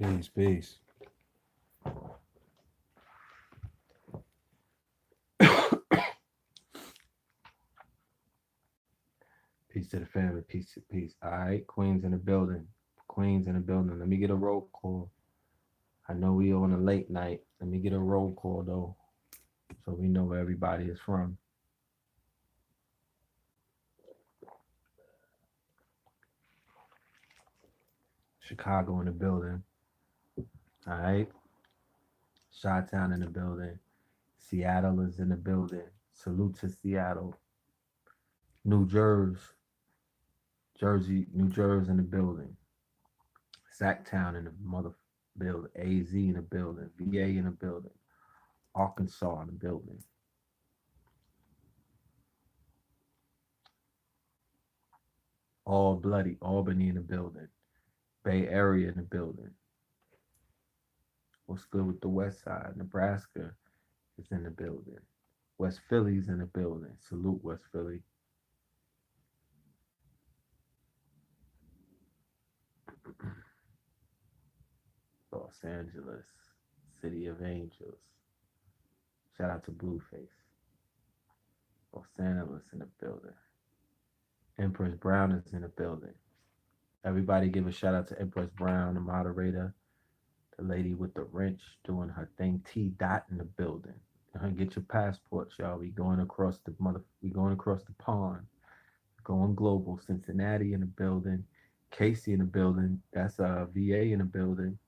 Peace, peace. Peace to the family. Peace to peace. All right, Queens in the building. Queens in the building. Let me get a roll call. I know we on a late night. Let me get a roll call though, so we know where everybody is from. Chicago in the building. All right. Chi-Town in the building. Seattle is in the building. Salute to Seattle. New Jersey, New Jersey in the building. Sacktown in the mother building. AZ in the building. VA in the building. Arkansas in the building. All bloody Albany in the building. Bay Area in the building. What's good with the West Side? Nebraska is in the building. West Philly's in the building. Salute West Philly. Los Angeles, City of Angels. Shout out to Blueface. Los Angeles in the building. Empress Brown is in the building. Everybody give a shout out to Empress Brown, the moderator, the lady with the wrench doing her thing. T Dot in the building. Get your passports, y'all. We going across the pond. Going global. Cincinnati in the building. Casey in the building. That's VA in the building.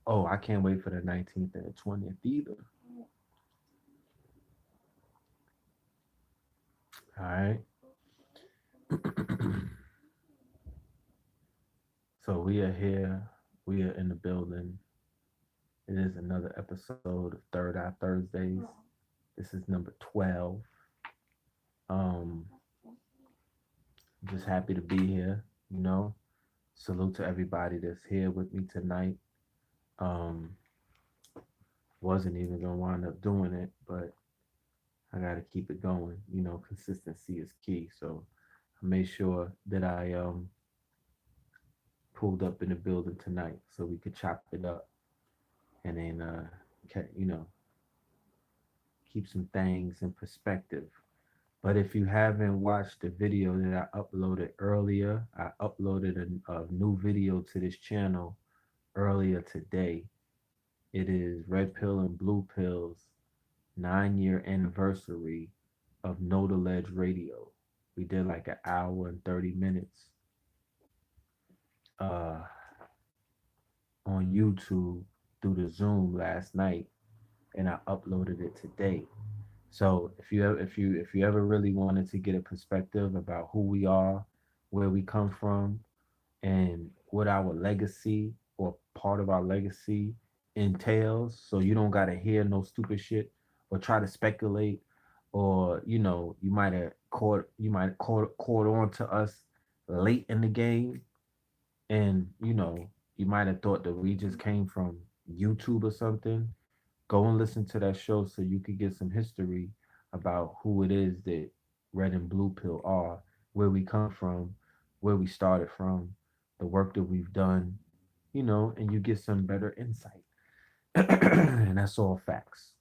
Oh, I can't wait for the 19th and the 20th either. All right. So we are here. We are in the building. It is another episode of Third Eye Thursdays. This is number 12. Just happy to be here, you know. Salute to everybody that's here with me tonight. Wasn't even gonna wind up doing it, but I gotta keep it going. You know, consistency is key. So I made sure that I pulled up in the building tonight so we could chop it up and then you know, keep some things in perspective. But if you haven't watched the video that I uploaded earlier, I uploaded a new video to this channel earlier today. It is Red Pill and Blue Pill's 9-year anniversary of Know the Ledge Radio. We did like an hour and 30 minutes uh, on YouTube through the Zoom last night, and I uploaded it today. So if you ever really wanted to get a perspective about who we are, where we come from, and what our legacy or part of our legacy entails, so you don't gotta hear no stupid shit or try to speculate, or you know you might caught on to us late in the game, and you know you might have thought that we just came from YouTube or something. Go and listen to that show so you could get some history about who it is that Red and Blue Pill are, where we come from, where we started from, the work that we've done, you know, and you get some better insight. And that's all facts.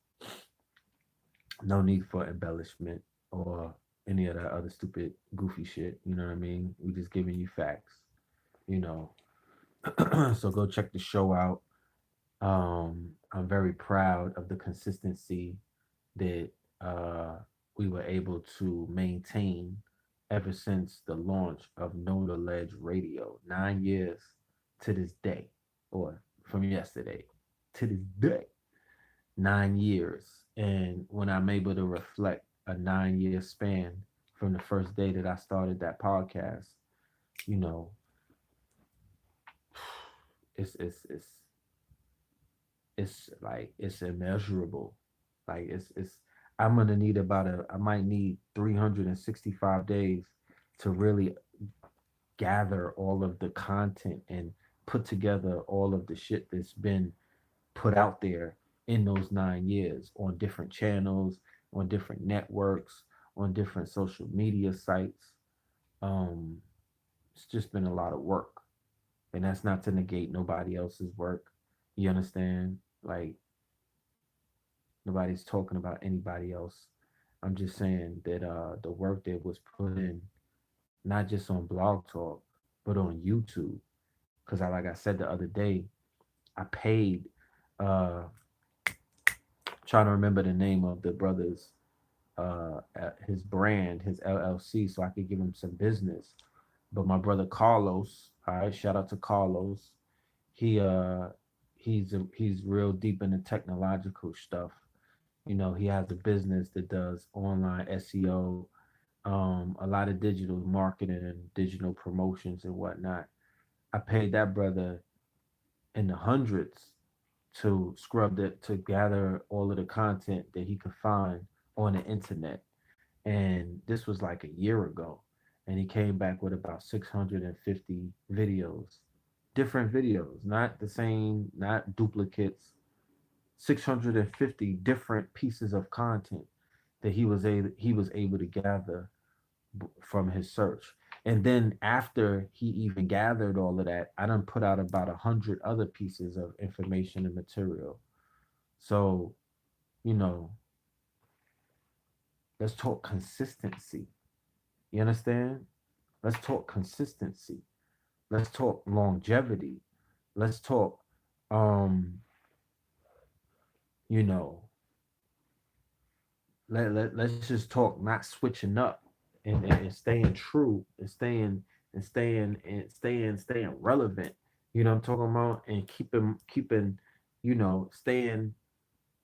No need for embellishment or any of that other stupid, goofy shit. You know what I mean? We just giving you facts, you know. So go check the show out. I'm very proud of the consistency that we were able to maintain ever since the launch of Know the Ledge Radio. 9 years to this day, or from yesterday to this day. 9 years. And when I'm able to reflect a 9 year span from the first day that I started that podcast, you know, it's it's like it's immeasurable. Like it's I'm gonna need I might need 365 days to really gather all of the content and put together all of the shit that's been put out there in those 9 years on different channels, on different networks, on different social media sites. Um, it's just been a lot of work. And that's not to negate nobody else's work. You understand? Like, nobody's talking about anybody else. I'm just saying that the work that was put in, not just on Blog Talk, but on YouTube. Because like I said the other day, I paid, uh, trying to remember the name of the brothers, his brand, his LLC, so I could give him some business. But my brother Carlos, all right, shout out to Carlos. He he's real deep in the technological stuff. You know, he has a business that does online SEO, a lot of digital marketing and digital promotions and whatnot. I paid that brother in the hundreds to scrub that, to gather all of the content that he could find on the internet. And this was like a year ago. And he came back with about 650 videos, different videos, not the same, not duplicates, 650 different pieces of content that he was able to gather from his search. And then after he even gathered all of that, I done put out about 100 other pieces of information and material. So, you know, let's talk consistency. You understand? Let's talk consistency. Let's talk longevity. Let's talk, um, you know, let's just talk not switching up, and staying true, and staying relevant. You know what I'm talking about? And keeping, staying,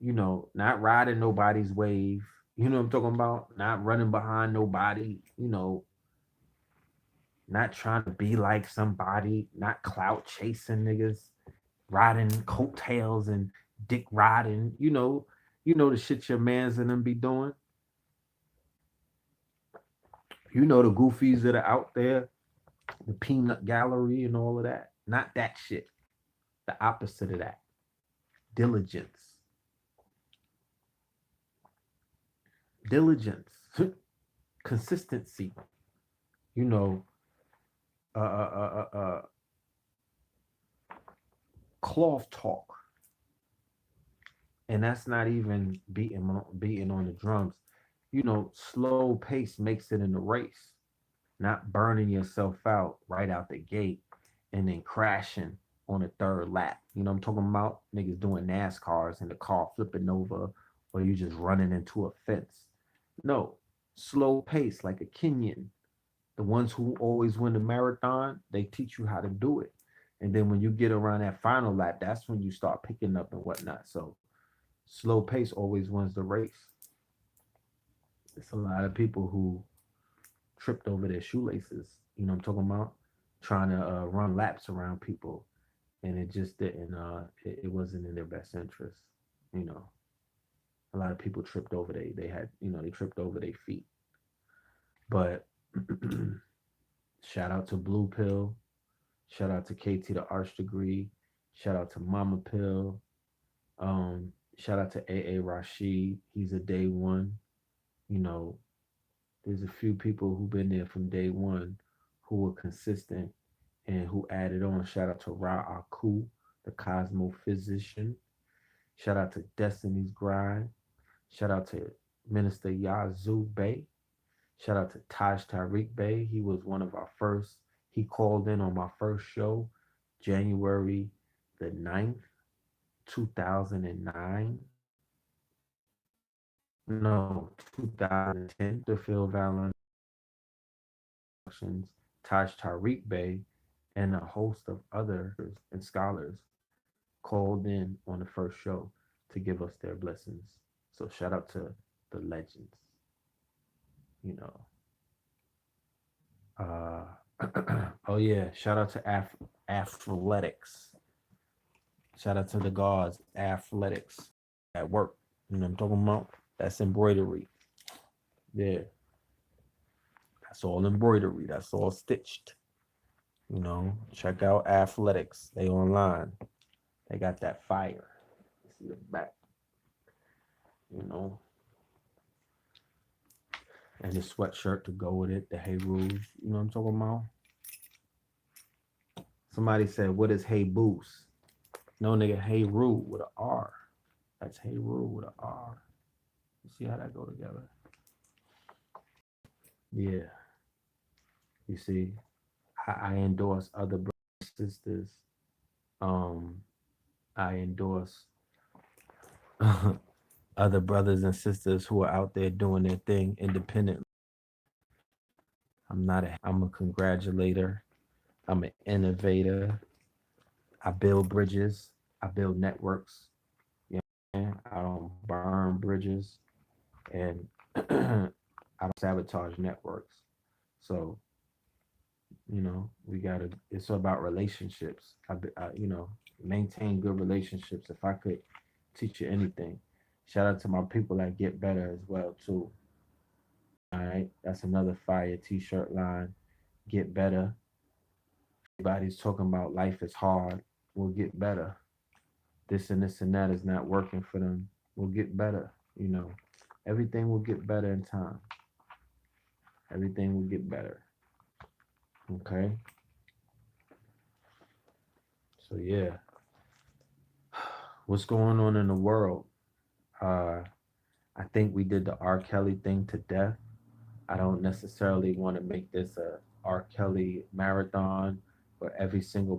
not riding nobody's wave. You know what I'm talking about? Not running behind nobody, not trying to be like somebody, not clout chasing niggas, riding coattails and dick riding, the shit your mans and them be doing. You know the goofies that are out there, the peanut gallery and all of that. Not that shit. The opposite of that. Diligence. Diligence. Consistency. You know, uh, uh, uh, uh, uh, cloth talk. And that's not even beating on the drums. Slow pace makes it in the race. Not burning yourself out right out the gate and then crashing on the third lap. You know what I'm talking about? Niggas doing NASCARs and the car flipping over, or you just running into a fence. No, slow pace like a Kenyan. The ones who always win the marathon, they teach you how to do it. And then when you get around that final lap, that's when you start picking up and whatnot. So slow pace always wins the race. It's a lot of people who tripped over their shoelaces. You know what I'm talking about? Trying to run laps around people, and it just didn't. It wasn't in their best interest. You know, a lot of people tripped over they had they tripped over their feet. But shout out to Blue Pill. Shout out to KT the Arch Degree. Shout out to Mama Pill. Shout out to AA Rashid. He's a day one. You know, there's a few people who've been there from day one who were consistent and who added on. Shout out to Ra Aku, the cosmophysician. Shout out to Destiny's Grind. Shout out to Minister Yazoo Bey. Shout out to Taj Bey. He was one of our first. He called in on my first show, January the 9th, 2009. No, 2010. To Phil Valentine, Taj Bey, and a host of others and scholars called in on the first show to give us their blessings. So shout out to the legends, you know. Oh yeah, shout out to athletics. Shout out to the gods, athletics at work. You know what I'm talking about? That's embroidery. Yeah. That's all embroidery. That's all stitched. Check out athletics. They online. They got that fire. See the back. You know. And the sweatshirt to go with it, the Hey Rules. You know what I'm talking about? Somebody said, what is Hey Boost? No, nigga, Hey Roo with a R. That's Hey Roo with a R. You see how that go together? Yeah. You see, I endorse other brothers and sisters. Um, I endorse other brothers and sisters who are out there doing their thing independently. I'm a congratulator. I'm an innovator. I build bridges. I build networks. You know, I don't burn bridges, and I don't sabotage networks. So we gotta. It's about relationships. Maintain good relationships. If I could teach you anything, shout out to my people that get better as well too. All right, that's another fire T-shirt line. Get better. Everybody's talking about life is hard. We'll get better. This and that is not working for them. We'll get better. Everything will get better in time. Everything will get better. Okay. So yeah, what's going on in the world? Uh, I think we did the R. Kelly thing to death. I don't necessarily want to make this a R. Kelly marathon where every single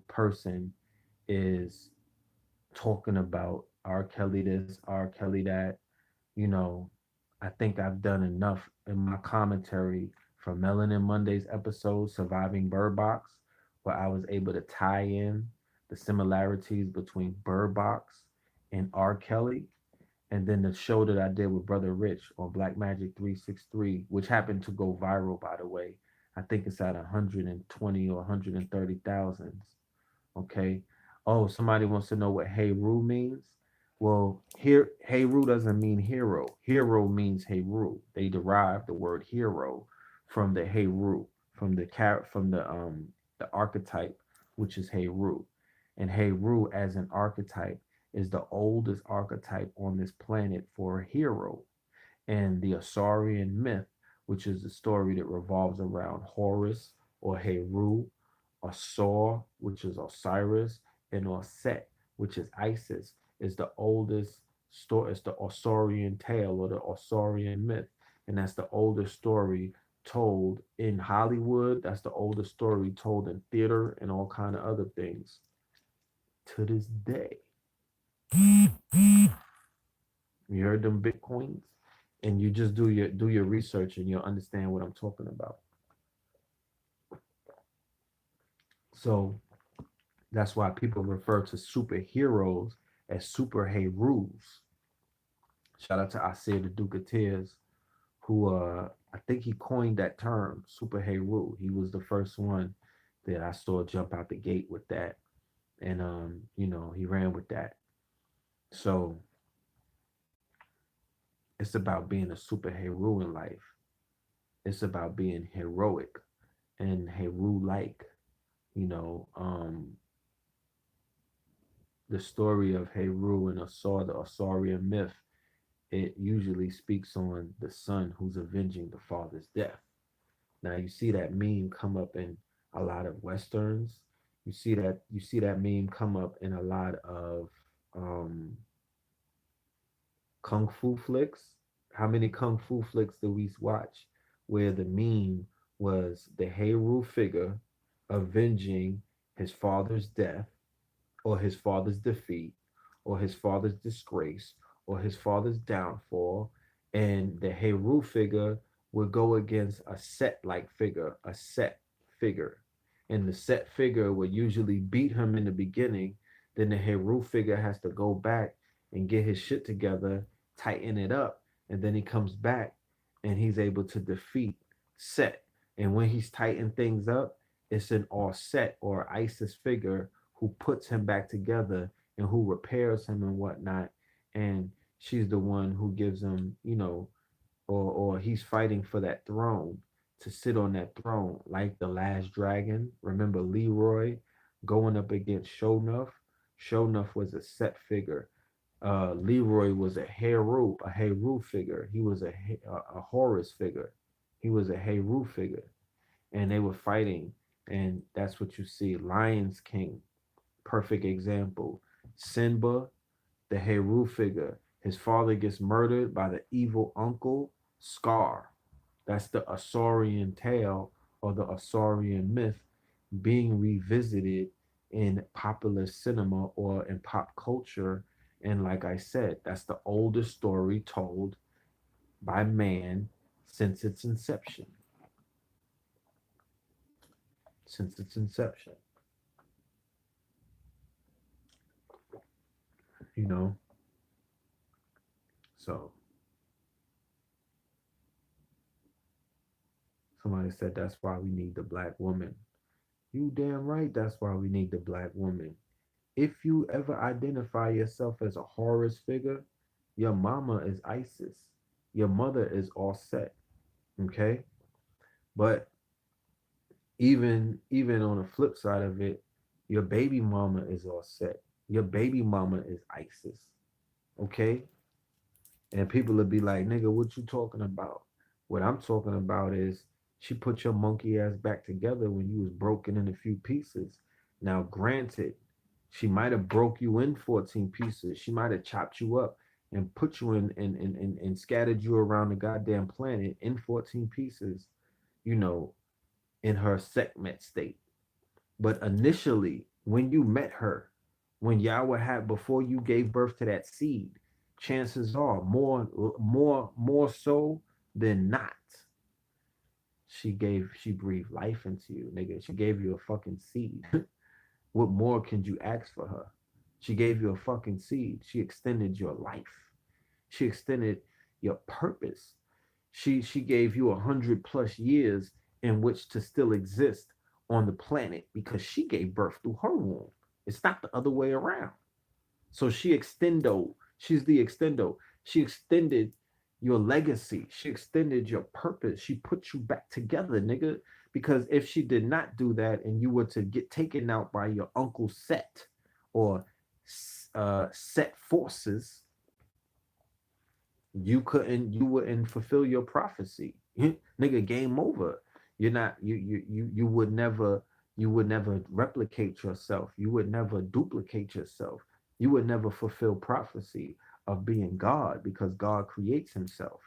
person is talking about R. Kelly this, R. Kelly that. You know, I think I've done enough in my commentary for Melanin Monday's episode, Surviving Bird Box, where I was able to tie in the similarities between Bird Box and R. Kelly. And then the show that I did with Brother Rich on Black Magic 363, which happened to go viral, by the way. I think it's at 120 or 130,000. Okay. Oh, somebody wants to know what Hey Ru means. Well, here Hey Ru doesn't mean hero. Hero means Hey Ru. They derive the word hero from the Hey Ru, from the archetype, which is Hey Ru. And Hey Ru as an archetype is the oldest archetype on this planet for a hero. And the Asaurian myth, which is the story that revolves around Horus or Heru, Asor, which is Osiris, and Orset, which is Isis, is the oldest story. It's the Osaurian tale or the Osaurian myth, and that's the oldest story told in Hollywood. That's the oldest story told in theater and all kind of other things to this day. You heard them Bitcoins, and you just do your research, and you'll understand what I'm talking about. So that's why people refer to superheroes as super herus. Shout out to Asir the Duke of Tears, who I think he coined that term, super heru. He was the first one that I saw jump out the gate with that, and he ran with that. So it's about being a super heru in life. It's about being heroic and heru like. You know, the story of Heru and Asar, the Asarian myth, it usually speaks on the son who's avenging the father's death. Now you see that meme come up in a lot of westerns. You see that meme come up in a lot of um, kung fu flicks. How many kung fu flicks do we watch where the meme was the Heru figure avenging his father's death or his father's defeat or his father's disgrace or his father's downfall, and the Heru figure would go against a set figure, and the set figure would usually beat him in the beginning. Then the Heru figure has to go back and get his shit together, tighten it up, and then he comes back and he's able to defeat Set. And when he's tightened things up, it's an all Set or Isis figure who puts him back together and who repairs him and whatnot. And she's the one who gives him, or he's fighting for that throne to sit on that throne, like the last dragon. Remember Leroy going up against Shonuff? Shonuff was a Set figure. Leroy was a Heru figure. He was a Horus figure. He was a Heru figure. and they were fighting, and that's what you see. Lion's King, perfect example. Simba, the Heru figure, his father gets murdered by the evil uncle Scar. That's the Asaurian tale or the Asaurian myth being revisited in popular cinema or in pop culture. And like I said, that's the oldest story told by man since its inception. Since its inception, you know. So somebody said that's why we need the black woman. You damn right that's why we need the black woman. If you ever identify yourself as a Horus figure, your mama is Isis. Your mother is all set. Okay? But even on the flip side of it, your baby mama is all set. Your baby mama is Isis. Okay? And people will be like, nigga, what you talking about? What I'm talking about is she put your monkey ass back together when you was broken in a few pieces. Now, granted, she might have broke you in 14 pieces. She might have chopped you up and put you and scattered you around the goddamn planet in 14 pieces, you know, in her segment state. But initially, when you met her, when Yahweh had before you gave birth to that seed, chances are more so than not, she breathed life into you, nigga. She gave you a fucking seed. What more can you ask for her? She gave you a fucking seed. She extended your life. She extended your purpose. She gave you 100+ years in which to still exist on the planet because she gave birth through her womb. It's not the other way around. So she's the extendo. She extended your legacy. She extended your purpose. She put you back together, nigga. Because if she did not do that and you were to get taken out by your uncle Set or Set forces, you wouldn't fulfill your prophecy. Nigga, game over. You're not you would never replicate yourself. You would never duplicate yourself. You would never fulfill prophecy of being God because God creates himself.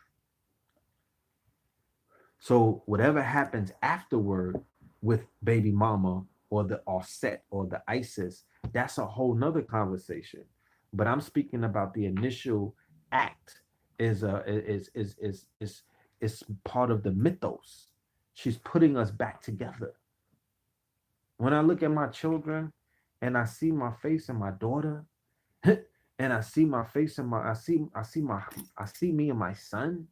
So whatever happens afterward with baby mama or the offset or the ISIS, that's a whole nother conversation. But I'm speaking about the initial act is part of the mythos. She's putting us back together. When I look at my children and I see my face and my daughter, and I see my face and I see me and my son.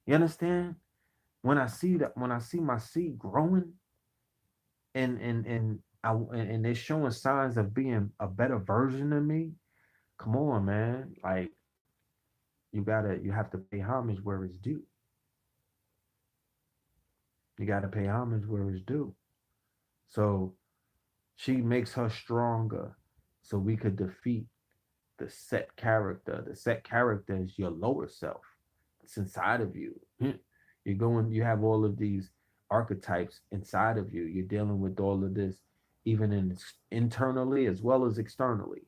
You understand? When I see my seed growing and they're showing signs of being a better version of me, come on, man. Like you have to pay homage where it's due. You gotta pay homage where it's due. So she makes her stronger so we could defeat the set character. The set character is your lower self. It's inside of you. You have all of these archetypes inside of you. You're dealing with all of this, even internally as well as externally.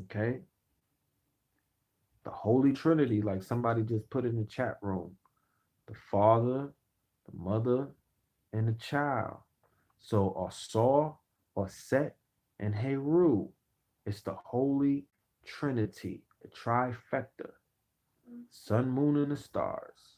Okay? The Holy Trinity, like somebody just put in the chat room, the Father, the Mother, and the child. So Asar, Set, and Heru. It's the Holy Trinity, the trifecta. Sun, moon, and the stars.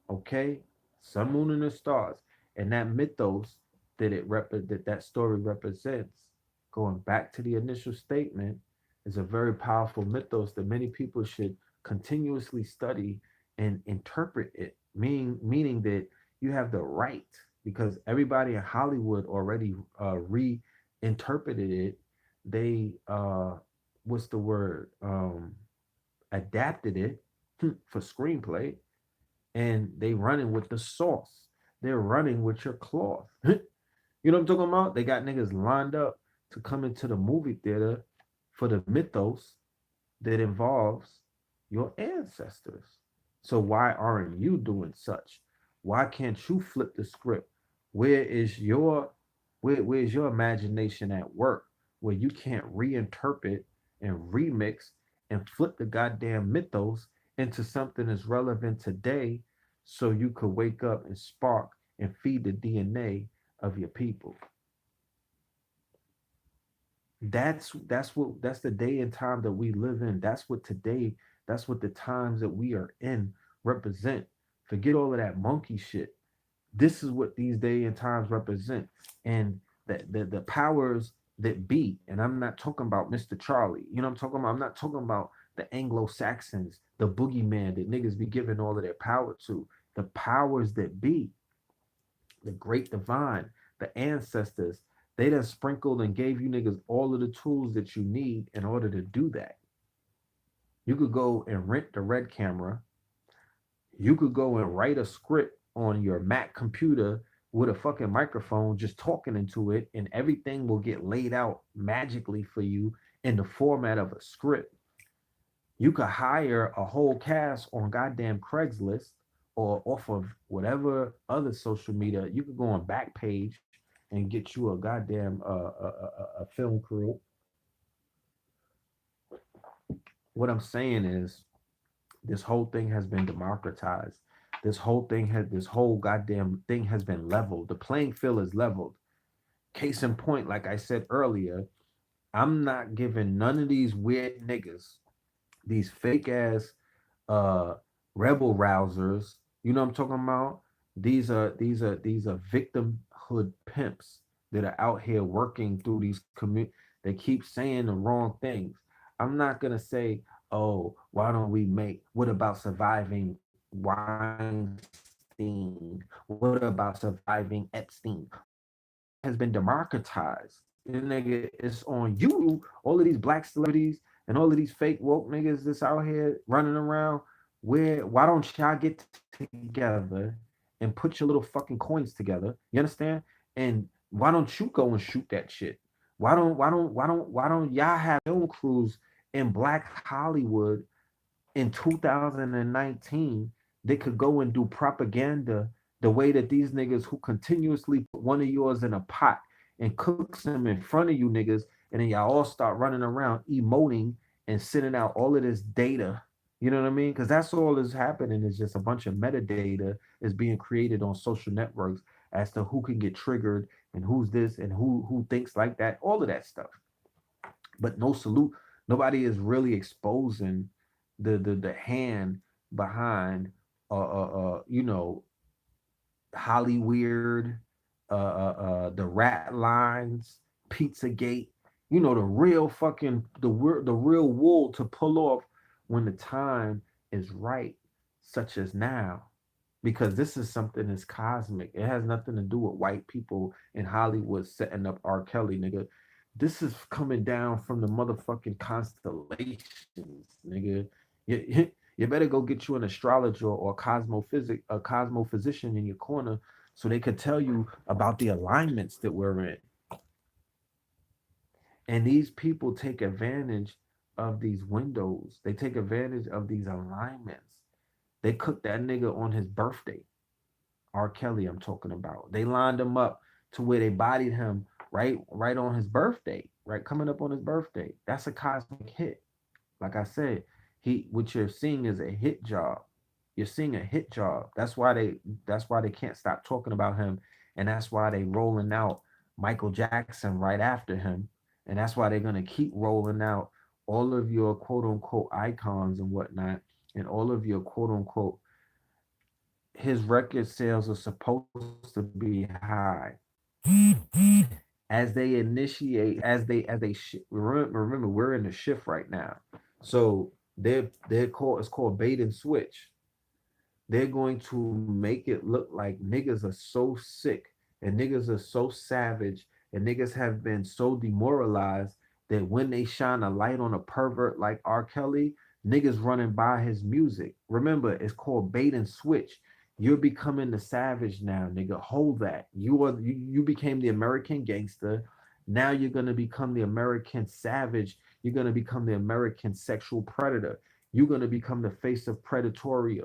Okay? Sun, moon, and the stars. And that mythos that story represents, going back to the initial statement, is a very powerful mythos that many people should continuously study and interpret it, meaning that you have the right, because everybody in Hollywood already reinterpreted it. They what's the word? Adapted it for screenplay, and they running with the sauce. They're running with your cloth. You know what I'm talking about? They got niggas lined up to come into the movie theater for the mythos that involves your ancestors. So why aren't you doing such? Why can't you flip the script? Where is your where's your imagination at work where you can't reinterpret and remix and flip the goddamn mythos into something that's relevant today so you could wake up and spark and feed the DNA of your people? That's the day and time that we live in. That's what the times that we are in represent. Forget all of that monkey shit. This is what these day and times represent. And the powers that be, and I'm not talking about Mr. Charlie. You know what I'm talking about? I'm not talking about the Anglo-Saxons, the boogeyman that niggas be giving all of their power to. The powers that be, the great divine, the ancestors, they done sprinkled and gave you niggas all of the tools that you need in order to do that. You could go and rent the red camera. You could go and write a script on your Mac computer with a fucking microphone, just talking into it, and everything will get laid out magically for you in the format of a script. You could hire a whole cast on goddamn Craigslist or off of whatever other social media. You could go on Backpage and get you a goddamn a film crew. What I'm saying is, this whole thing has been democratized. This whole goddamn thing has been leveled. The playing field is leveled. Case in point, like I said earlier, I'm not giving none of these weird niggas, these fake ass uh rebel rousers. You know what I'm talking about? These are victimhood pimps that are out here working through these they keep saying the wrong things. I'm not gonna say, oh, why don't we make what about surviving Weinstein? What about surviving Epstein? Has been democratized. And nigga, it's on you. All of these black celebrities and all of these fake woke niggas that's out here running around. Why don't y'all get together and put your little fucking coins together? You understand? And why don't you go and shoot that shit? Why don't y'all have film crews in Black Hollywood in 2019 they could go and do propaganda the way that these niggas who continuously put one of yours in a pot and cooks them in front of you niggas, and then y'all all start running around emoting and sending out all of this data. You know what I mean? Because that's all that's happening is just a bunch of metadata is being created on social networks as to who can get triggered and who's this and who thinks like that, all of that stuff. But no salute. Nobody is really exposing the hand behind you know, Hollyweird, the Rat Lines, Pizzagate, you know, the real fucking the real wool to pull off when the time is right, such as now. Because this is something that's cosmic. It has nothing to do with white people in Hollywood setting up R. Kelly, nigga. This is coming down from the motherfucking constellations, nigga. You better go get you an astrologer or a cosmophysician in your corner so they could tell you about the alignments that we're in. And these people take advantage of these windows. They take advantage of these alignments. They cooked that nigga on his birthday. R. Kelly, I'm talking about. They lined him up to where they bodied him right on his birthday, right coming up on his birthday. That's a cosmic hit. Like I said, what you're seeing is a hit job. You're seeing a hit job. That's why they can't stop talking about him, and that's why they rolling out Michael Jackson right after him, and that's why they're gonna keep rolling out all of your quote unquote icons and whatnot, and all of your quote unquote his record sales are supposed to be high as they initiate remember we're in the shift right now, so they're called it's called bait and switch. They're going to make it look like niggas are so sick and niggas are so savage and niggas have been so demoralized that when they shine a light on a pervert like R. Kelly, niggas running by his music. Remember, it's called bait and switch. You're becoming the savage now, nigga. Hold that. You became the American gangster. Now you're gonna become the American savage. You're gonna become the American sexual predator. You're gonna become the face of predatory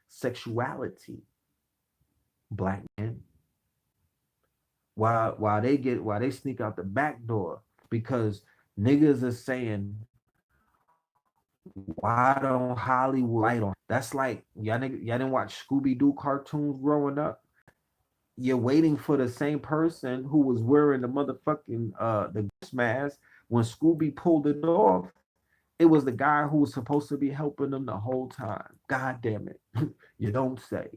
sexuality, black man. Why they sneak out the back door because niggas are saying, why don't Hollywood light on? That's like y'all didn't watch Scooby Doo cartoons growing up. You're waiting for the same person who was wearing the motherfucking the ghost mask when Scooby pulled it off. It was the guy who was supposed to be helping them the whole time. God damn it. You don't say.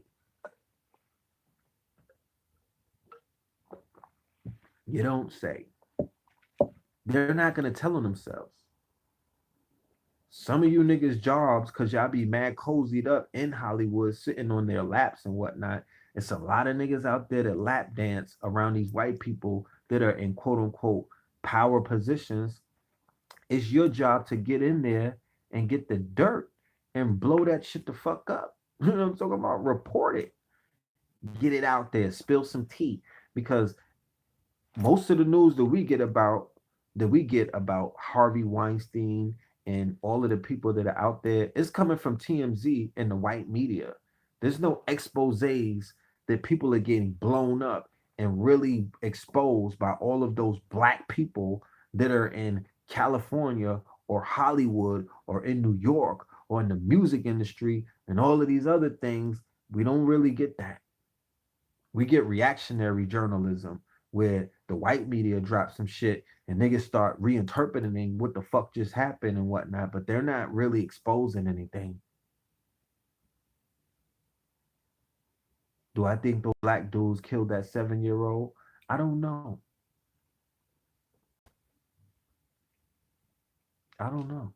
You don't say. They're not gonna tell on themselves. Some of you niggas jobs because y'all be mad cozied up in Hollywood, sitting on their laps and whatnot. It's a lot of niggas out there that lap dance around these white people that are in quote unquote power positions. It's your job to get in there and get the dirt and blow that shit the fuck up. You know what I'm talking about? Report it. Get it out there. Spill some tea. Because most of the news that we get about Harvey Weinstein and all of the people that are out there is coming from TMZ and the white media. There's no exposés that people are getting blown up and really exposed by all of those black people that are in California or Hollywood or in New York or in the music industry and all of these other things. We don't really get that. We get reactionary journalism where the white media drops some shit and niggas start reinterpreting what the fuck just happened and whatnot, but they're not really exposing anything. Do I think those black dudes killed that 7-year old? I don't know. I don't know.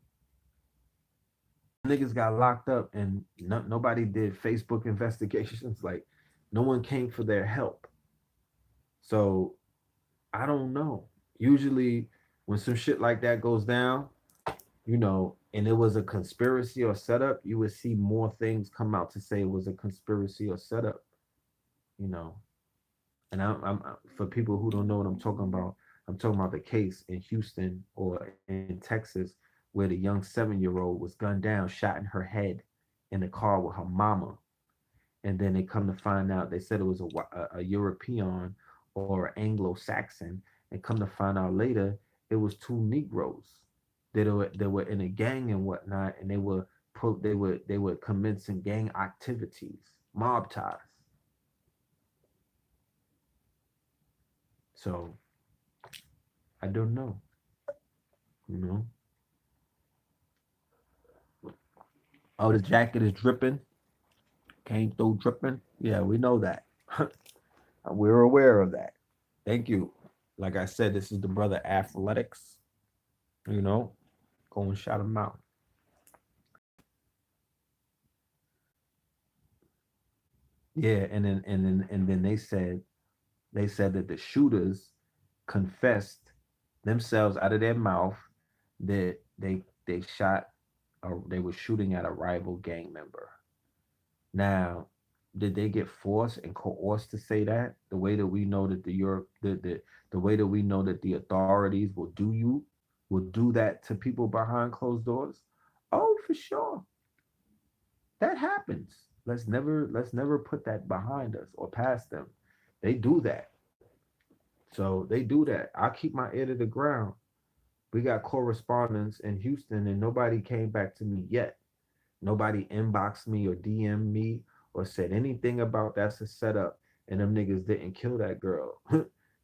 Niggas got locked up and nobody did Facebook investigations. Like, no one came for their help. So I don't know. Usually, when some shit like that goes down, and it was a conspiracy or setup, you would see more things come out to say it was a conspiracy or setup, you know. And for people who don't know what I'm talking about the case in Houston or in Texas where the young 7-year old was gunned down, shot in her head in the car with her mama. And then they come to find out, they said it was a European or Anglo-Saxon, and come to find out later, it was two Negroes that were in a gang and whatnot, and they were commencing gang activities, mob ties. So I don't know, you know. Oh, this jacket is dripping. Came through dripping. Yeah, we know that. We're aware of that. Thank you. Like I said, this is the brother Athletics. You know, go and shout him out. Yeah, and then they said that the shooters confessed themselves out of their mouth that they shot or they were shooting at a rival gang member. Now, did they get forced and coerced to say that? The way that we know that the Europe the way that we know that the authorities will do that to people behind closed doors? Oh, for sure. That happens. Let's never put that behind us or past them. They do that. So they do that. I keep my ear to the ground. We got correspondence in Houston and nobody came back to me yet. Nobody inboxed me or DM'd me or said anything about that's a setup and them niggas didn't kill that girl.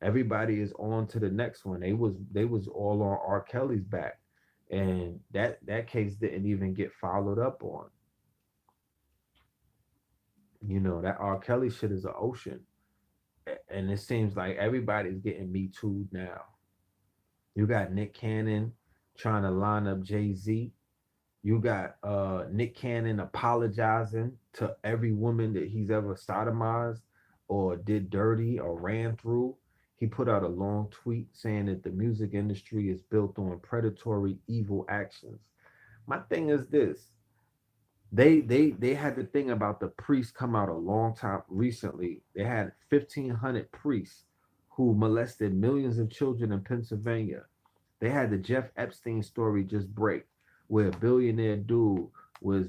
Everybody is on to the next one. They was all on R. Kelly's back. And that case didn't even get followed up on. That R. Kelly shit is an ocean. And it seems like everybody's getting Me Too now. You got Nick Cannon trying to line up Jay-Z. You got Nick Cannon apologizing to every woman that he's ever sodomized or did dirty or ran through. He put out a long tweet saying that the music industry is built on predatory evil actions. My thing is this. They had the thing about the priests come out a long time recently. They had 1,500 priests who molested millions of children in Pennsylvania. They had the Jeff Epstein story just break. where a billionaire dude was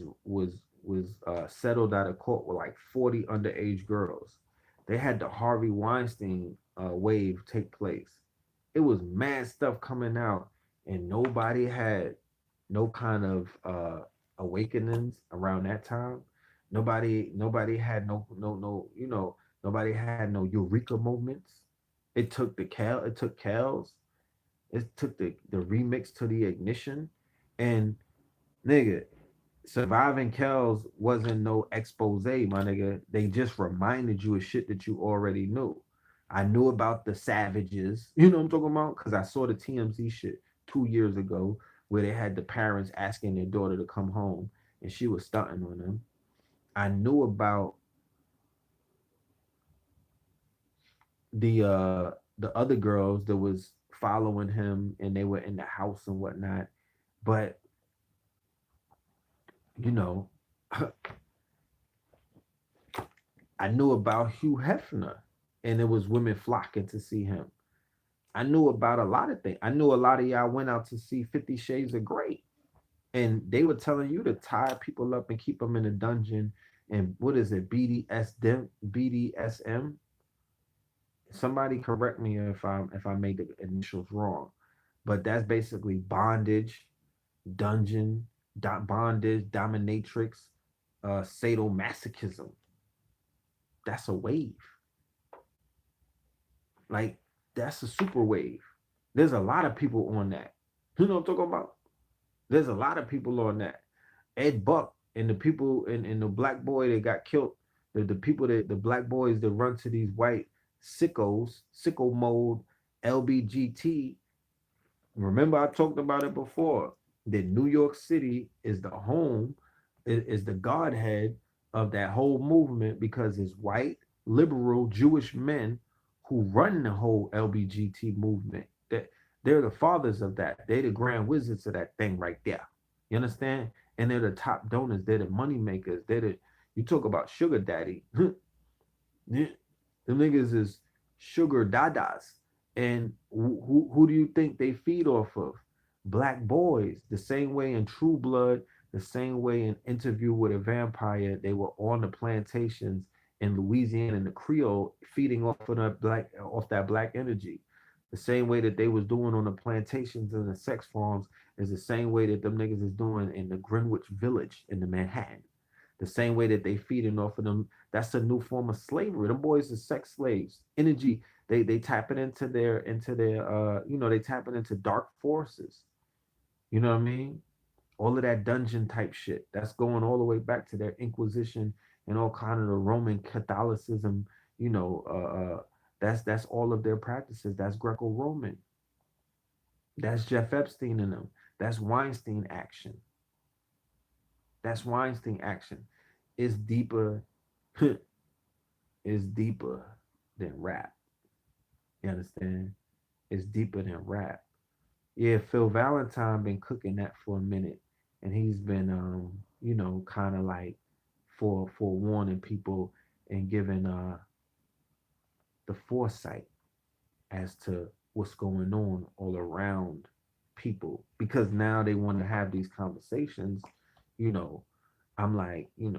settled out of court with like 40 underage girls. They had the Harvey Weinstein wave take place. It was mad stuff coming out, and nobody had no kind of awakenings around that time. Nobody had no nobody had no eureka moments. It took Cal's, it took the remix to the ignition, and nigga, surviving Kells wasn't no expose, my nigga. They just reminded you of shit that you already knew. I knew about the savages, you know what I'm talking about? Because I saw the TMZ shit 2 years ago where they had the parents asking their daughter to come home and she was stunting on them. I knew about the other girls that was following him and they were in the house and whatnot. But you know, I knew about Hugh Hefner, and it was women flocking to see him. I knew about a lot of things. I knew a lot of y'all went out to see 50 Shades of Grey, and they were telling you to tie people up and keep them in a dungeon. And what is it, BDSM? Somebody correct me if I made the initials wrong, but that's basically bondage, dungeon, bondage, dominatrix, sadomasochism. That's a wave. Like that's a super wave. There's a lot of people on that. You know what I'm talking about? There's a lot of people on that. Ed Buck and the people and the black boy that got killed, the people that the black boys that run to these white sickos, sicko mode, LBGT. Remember, I talked about it before that New York City is the home, is the godhead of that whole movement because it's white, liberal, Jewish men who run the whole LBGT movement. That they're the fathers of that. They're the grand wizards of that thing right there. You understand? And they're the top donors. They're the money makers. You talk about sugar daddy. Yeah. Them niggas is sugar dadas. And who do you think they feed off of? Black boys. The same way in True Blood, the same way in Interview with a Vampire, they were on the plantations in Louisiana and the Creole feeding off that black energy. The same way that they was doing on the plantations and the sex farms is the same way that them niggas is doing in the Greenwich Village in the Manhattan. The same way that they feeding off of them. That's a new form of slavery. Them boys are sex slaves. Energy. They tapping into their they tapping into dark forces. You know what I mean? All of that dungeon type shit. That's going all the way back to their Inquisition and all kind of the Roman Catholicism. You know, that's all of their practices. That's Greco-Roman. That's Jeff Epstein in them. That's Weinstein action. That's Weinstein action. It's deeper. It's deeper than rap. You understand? It's deeper than rap. Yeah, Phil Valentine been cooking that for a minute, and he's been kind of like for warning people and giving the foresight as to what's going on all around people because now they want to have these conversations. You know, I'm like, you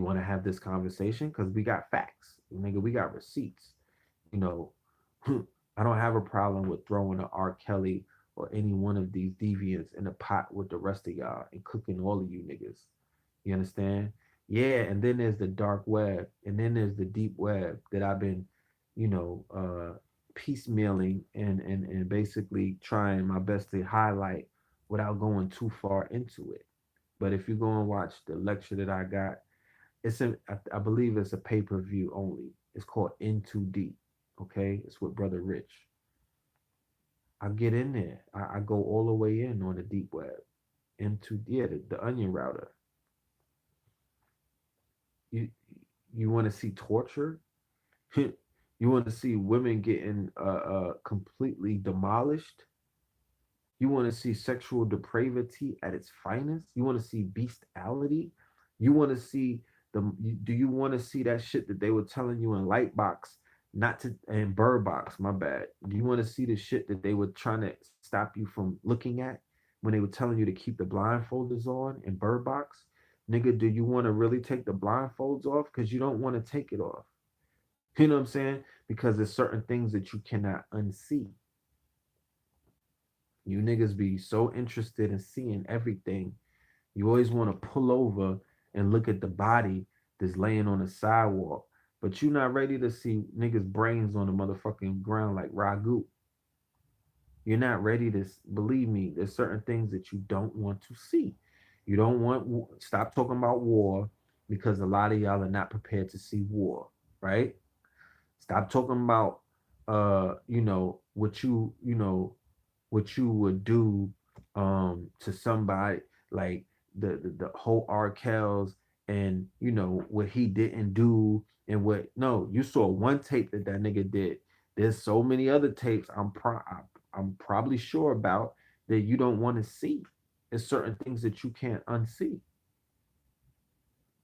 want to have this conversation because we got facts, nigga. We got receipts. You know, I don't have a problem with throwing an R. Kelly or any one of these deviants in a pot with the rest of y'all and cooking all of you niggas. You understand? Yeah, and then there's the dark web, and then there's the deep web that I've been, piecemealing and basically trying my best to highlight without going too far into it. But if you go and watch the lecture that I got, I believe it's a pay-per-view only. It's called In Too Deep. Okay, it's with Brother Rich. I get in there. I go all the way in on the deep web. Into the onion router. You you want to see torture? You want to see women getting completely demolished? You want to see sexual depravity at its finest? You want to see bestiality? You want to see do you want to see that shit that they were telling you in Lightbox, not to and Bird Box, my bad. Do you want to see the shit that they were trying to stop you from looking at when they were telling you to keep the blindfolders on in Bird Box, nigga, do you want to really take the blindfolds off? Because you don't want to take it off. You know what I'm saying? Because there's certain things that you cannot unsee. You niggas be so interested in seeing everything. You always want to pull over and look at the body that's laying on the sidewalk, but you're not ready to see niggas' brains on the motherfucking ground like ragu. You're not ready to believe me. There's certain things that you don't want to see. You don't want stop talking about war because a lot of y'all are not prepared to see war, right? Stop talking about what what you would do to somebody like the whole R. Kells and what he didn't do and what no, you saw one tape that nigga did. There's so many other tapes I'm probably sure about that you don't want to see. There's certain things that you can't unsee.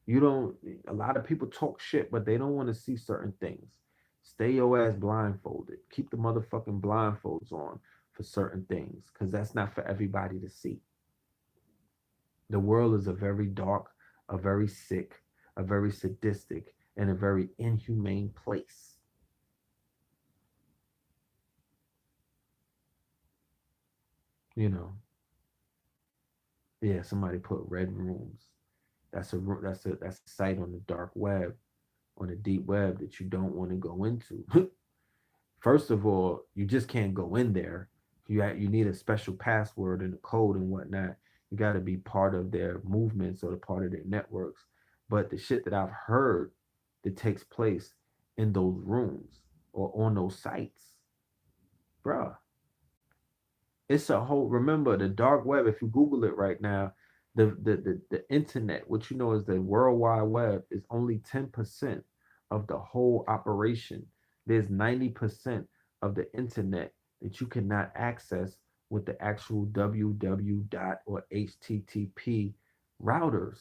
You don't A lot of people talk shit, but they don't want to see certain things. Stay your ass blindfolded. Keep the motherfucking blindfolds on for certain things, because that's not for everybody to see. The world is a very dark, a very sick, a very sadistic, and a very inhumane place. You know. Yeah, somebody put red rooms. That's a site on the dark web, on the deep web that you don't want to go into. First of all, you just can't go in there. You need a special password and a code and whatnot. You got to be part of their movements or the part of their networks. But the shit that I've heard that takes place in those rooms or on those sites, bruh, it's a whole. Remember the dark web. If you Google it right now, the internet, what you know is the World Wide Web, is only 10% of the whole operation. There's 90% of the internet that you cannot access with the actual www dot or http routers.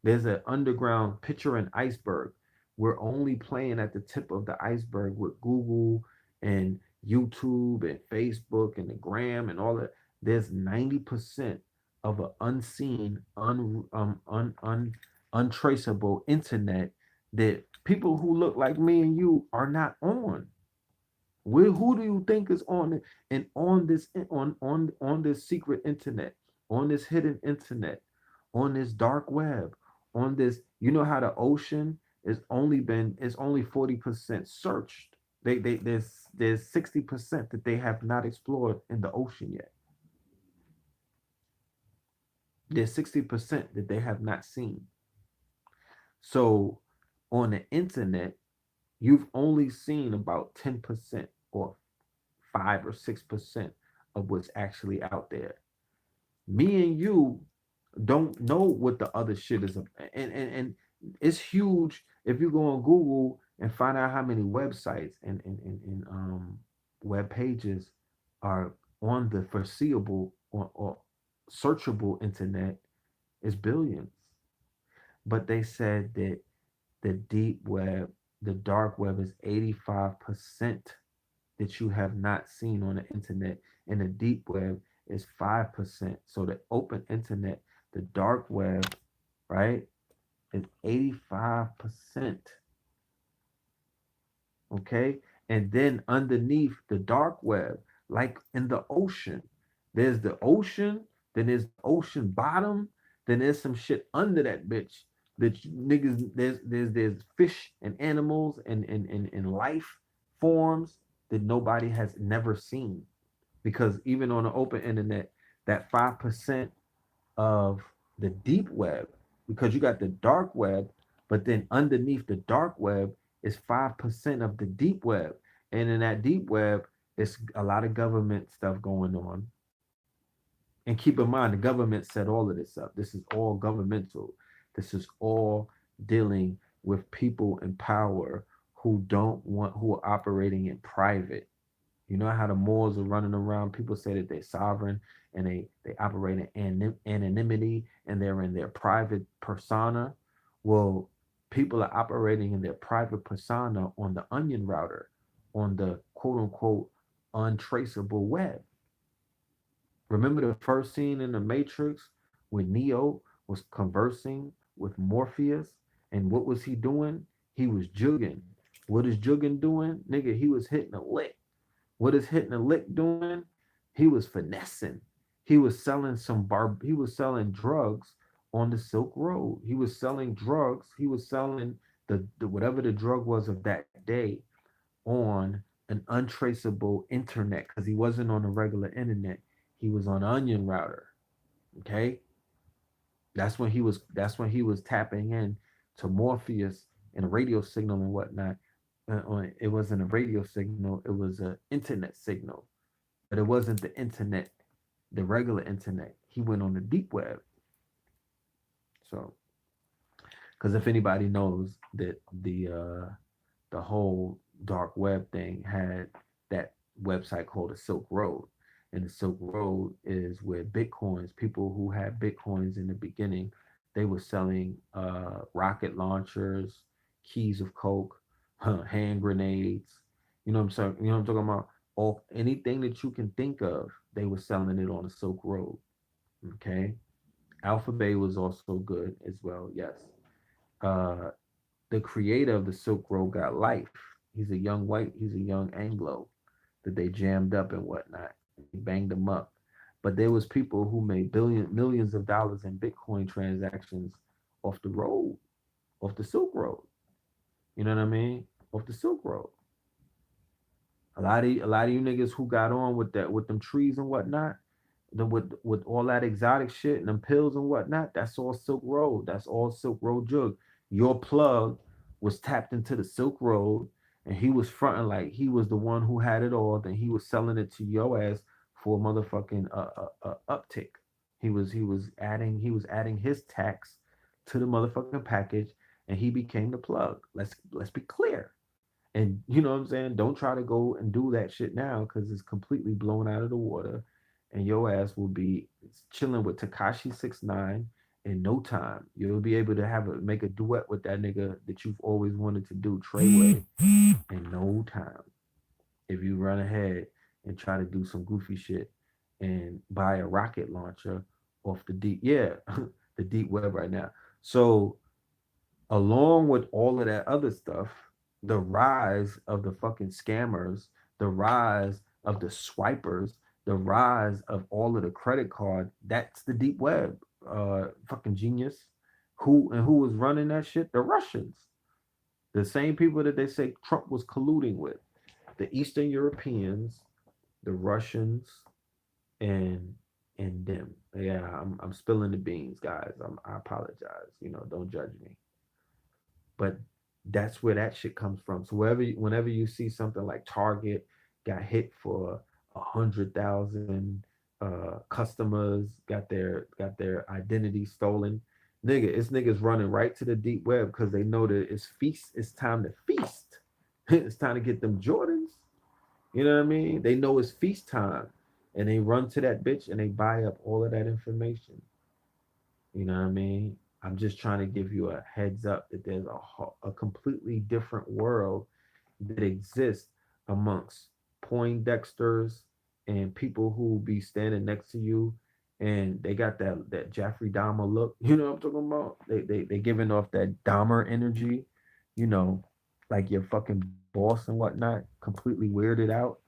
There's an underground picture an iceberg. We're only playing at the tip of the iceberg with Google and YouTube and Facebook and the gram and all that. There's 90% of an unseen, untraceable internet that people who look like me and you are not on. Who do you think is on it? And on this on this secret internet, on this hidden internet, on this dark web, on this, how the ocean is only 40% searched. There's 60% that they have not explored in the ocean yet. There's 60% that they have not seen. So on the internet, you've only seen about 10% or 5 or 6% of what's actually out there. Me and you don't know what the other shit is, and it's huge if you go on Google and find out how many websites and web pages are on the foreseeable or searchable internet is billions. But they said that the deep web, the dark web, is 85% that you have not seen on the internet, and the deep web is 5%. So the open internet, the dark web, right, is 85%. Okay? And then underneath the dark web, like in the ocean, there's the ocean, then there's the ocean bottom, then there's some shit under that bitch that niggas, there's fish and animals and life forms that nobody has never seen. Because even on the open internet, that 5% of the deep web, because you got the dark web, but then underneath the dark web is 5% of the deep web. And in that deep web, it's a lot of government stuff going on. And keep in mind, the government set all of this up. This is all governmental. This is all dealing with people in power who are operating in private. You know how the Moors are running around. People say that they're sovereign and they operate in anonymity and they're in their private persona. Well, people are operating in their private persona on the onion router, on the quote unquote untraceable web, Remember the first scene in the Matrix when Neo was conversing with Morpheus, and what was he doing? He was jugging. What is jugging doing? Nigga, he was hitting a lick. What is hitting a lick doing? He was finessing. He was selling he was selling drugs on the Silk Road. He was selling drugs. He was selling the whatever the drug was of that day on an untraceable internet because he wasn't on the regular internet. He was on Onion router. Okay, that's when he was tapping in to Morpheus and a radio signal and whatnot. It wasn't a radio signal; it was an internet signal, but it wasn't the internet, the regular internet. He went on the deep web. So, because if anybody knows that the whole dark web thing had that website called the Silk Road. And the Silk Road is where Bitcoins, people who had Bitcoins in the beginning, they were selling rocket launchers, keys of coke, hand grenades. You know what I'm saying? You know what I'm talking about? All anything that you can think of, they were selling it on the Silk Road. Okay. Alphabet was also good as well. Yes. Uh, the creator of the Silk Road got life. He's a young Anglo that they jammed up and whatnot. They banged him up. But there was people who made millions of dollars in Bitcoin transactions off the road, off the Silk Road. You know what I mean? Off the Silk Road. A lot of you niggas who got on with that with them trees and whatnot, with all that exotic shit and them pills and whatnot, that's all Silk Road. That's all Silk Road jug. Your plug was tapped into the Silk Road, and he was fronting like he was the one who had it all. Then he was selling it to your ass for a motherfucking uptick. He was adding his tax to the motherfucking package, and he became the plug. Let's be clear. And you know what I'm saying? Don't try to go and do that shit now because it's completely blown out of the water. And your ass will be chilling with Takashi 6ix9ine in no time. You'll be able to make a duet with that nigga that you've always wanted to do, Treyway, in no time. If you run ahead and try to do some goofy shit and buy a rocket launcher off the deep, yeah, the deep web right now. So along with all of that other stuff, the rise of the fucking scammers, the rise of the swipers, the rise of all of the credit card, that's the deep web. Fucking genius. Who was running that shit? The Russians. The same people that they say Trump was colluding with. The Eastern Europeans, the Russians, and them. Yeah, I'm spilling the beans, guys. I apologize. Don't judge me. But that's where that shit comes from. So whenever you see something like Target got hit for 100,000 customers got their identity stolen, it's niggas running right to the deep web because they know that it's time to feast. It's time to get them Jordans. You know what I mean? They know it's feast time, and they run to that bitch and they buy up all of that information. You know what I mean? I'm just trying to give you a heads up that there's a completely different world that exists amongst Poindexters and people who be standing next to you and they got that Jeffrey Dahmer look. You know what I'm talking about? They giving off that Dahmer energy, you know, like your fucking boss and whatnot, completely weirded out.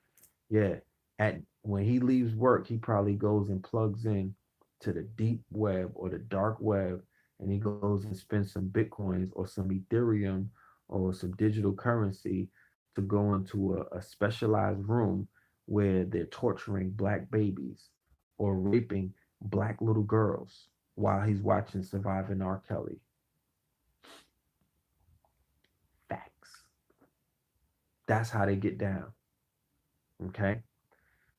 Yeah. At when he leaves work, he probably goes and plugs in to the deep web or the dark web and he goes and spends some bitcoins or some Ethereum or some digital currency to go into a specialized room where they're torturing black babies or raping black little girls while he's watching Surviving R. Kelly. Facts. That's how they get down. Okay.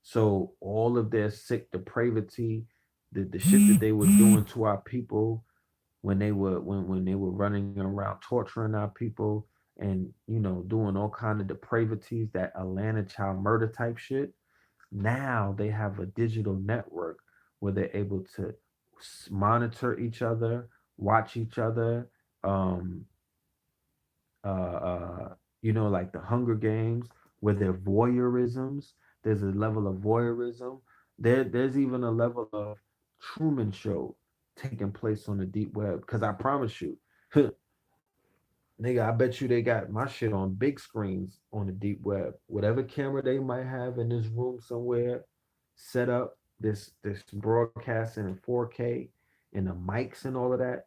So all of their sick depravity, the shit that they were doing to our people when they were running around torturing our people and doing all kind of depravities, that Atlanta child murder type shit. Now they have a digital network where they're able to monitor each other, watch each other, um, like the Hunger Games, where they're voyeurisms. There's a level of voyeurism There's even a level of Truman Show taking place on the deep web. Because I promise you, nigga, I bet you they got my shit on big screens on the deep web. Whatever camera they might have in this room somewhere, set up this broadcasting in 4K and the mics and all of that.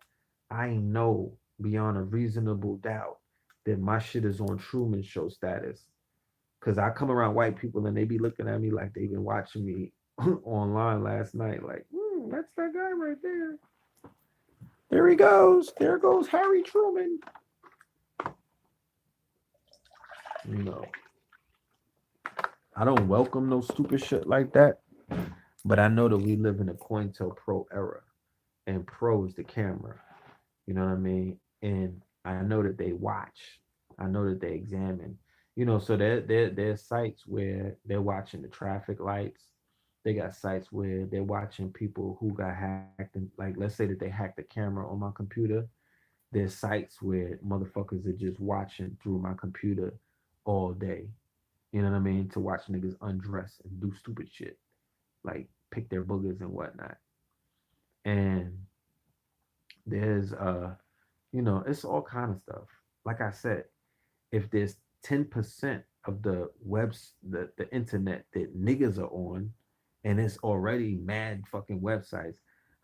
I know beyond a reasonable doubt that my shit is on Truman Show status. Cause I come around white people and they be looking at me like they've been watching me online last night. Like, that's that guy right there. There he goes. There goes Harry Truman. You know, I don't welcome no stupid shit like that. But I know that we live in a COINTELPRO era, and pro is the camera. You know what I mean? And I know that they watch. I know that they examine. You know, so there's sites where they're watching the traffic lights. They got sites where they're watching people who got hacked. And like, let's say that they hacked the camera on my computer. There's sites where motherfuckers are just watching through my computer all day. You know what I mean? To watch niggas undress and do stupid shit, like pick their boogers and whatnot. And there's it's all kind of stuff. Like I said, if there's 10% of the internet that niggas are on, and it's already mad fucking websites,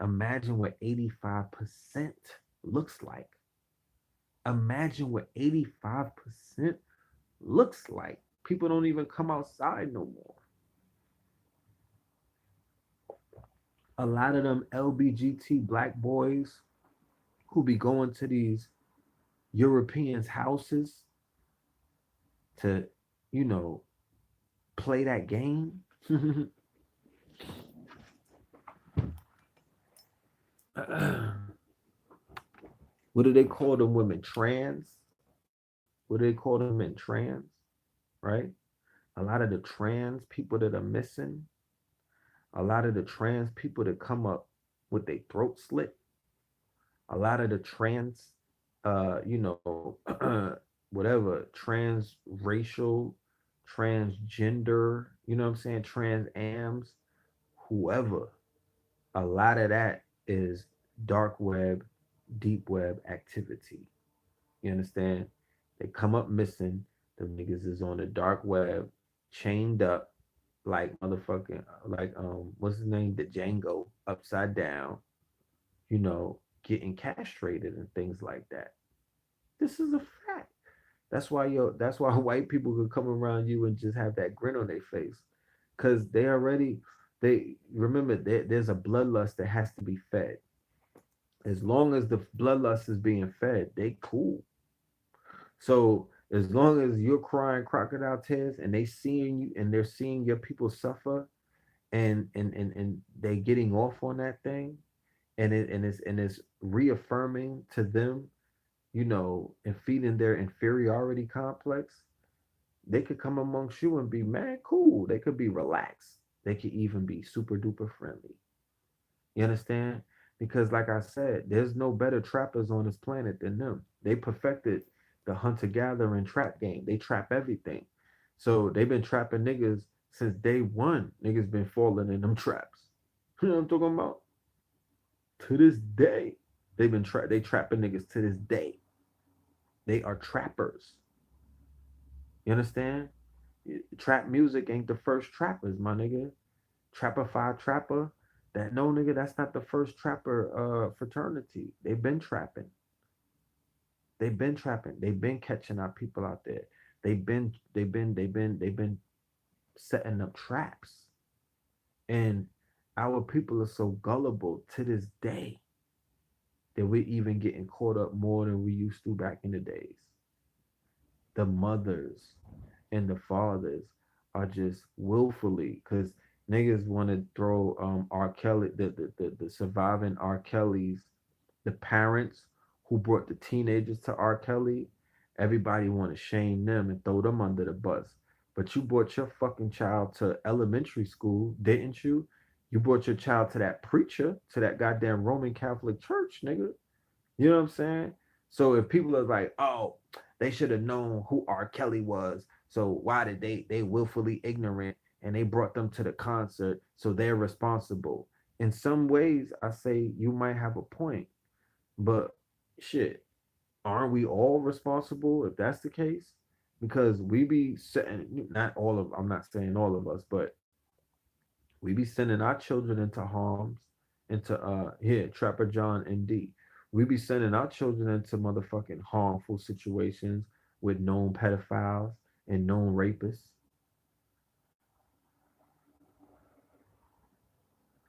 imagine what 85% looks like. Imagine what 85% looks like. People don't even come outside no more. A lot of them LBGT black boys who be going to these Europeans' houses to, you know, play that game. What do they call them women? Trans? What do they call them in trans? Right? A lot of the trans people that are missing, a lot of the trans people that come up with their throat slit, a lot of the trans, whatever, transracial, transgender, you know what I'm saying, trans ams, whoever, a lot of that is dark web, deep web activity. You understand? They come up missing. The niggas is on the dark web, chained up like motherfucking like what's his name? The Django upside down, getting castrated and things like that. This is a fact. That's why white people could come around you and just have that grin on their face. Cause they remember there's a bloodlust that has to be fed. As long as the bloodlust is being fed, they cool. So as long as you're crying crocodile tears and they seeing you and they're seeing your people suffer and they getting off on that thing and it's reaffirming to them, and feeding their inferiority complex, they could come amongst you and be mad cool. They could be relaxed. They could even be super duper friendly. You understand? Because, like I said, there's no better trappers on this planet than them. They perfected the hunter gatherer and trap game. They trap everything. So they've been trapping niggas since day one. Niggas been falling in them traps. You know what I'm talking about? To this day, they trapping niggas to this day. They are trappers. You understand? Trap music ain't the first trappers, my nigga. Trapper Trapper. That no nigga, that's not the first trapper fraternity. They've been trapping. They've been trapping. They've been catching our people out there. They've been setting up traps. And our people are so gullible to this day that we're even getting caught up more than we used to back in the days. The mothers and the fathers are just willfully, because niggas want to throw R. Kelly, the surviving R. Kelly's, the parents who brought the teenagers to R. Kelly, everybody want to shame them and throw them under the bus. But you brought your fucking child to elementary school, didn't you? You brought your child to that preacher, to that goddamn Roman Catholic church, nigga. You know what I'm saying? So if people are like, oh, they should have known who R. Kelly was, so why did they willfully ignorant and they brought them to the concert, so they're responsible. In some ways, I say you might have a point, but shit, aren't we all responsible if that's the case? Because we be setting, not all of, I'm not saying all of us, but we be sending our children into harms, into here, Trapper John ND. We be sending our children into motherfucking harmful situations with known pedophiles and known rapists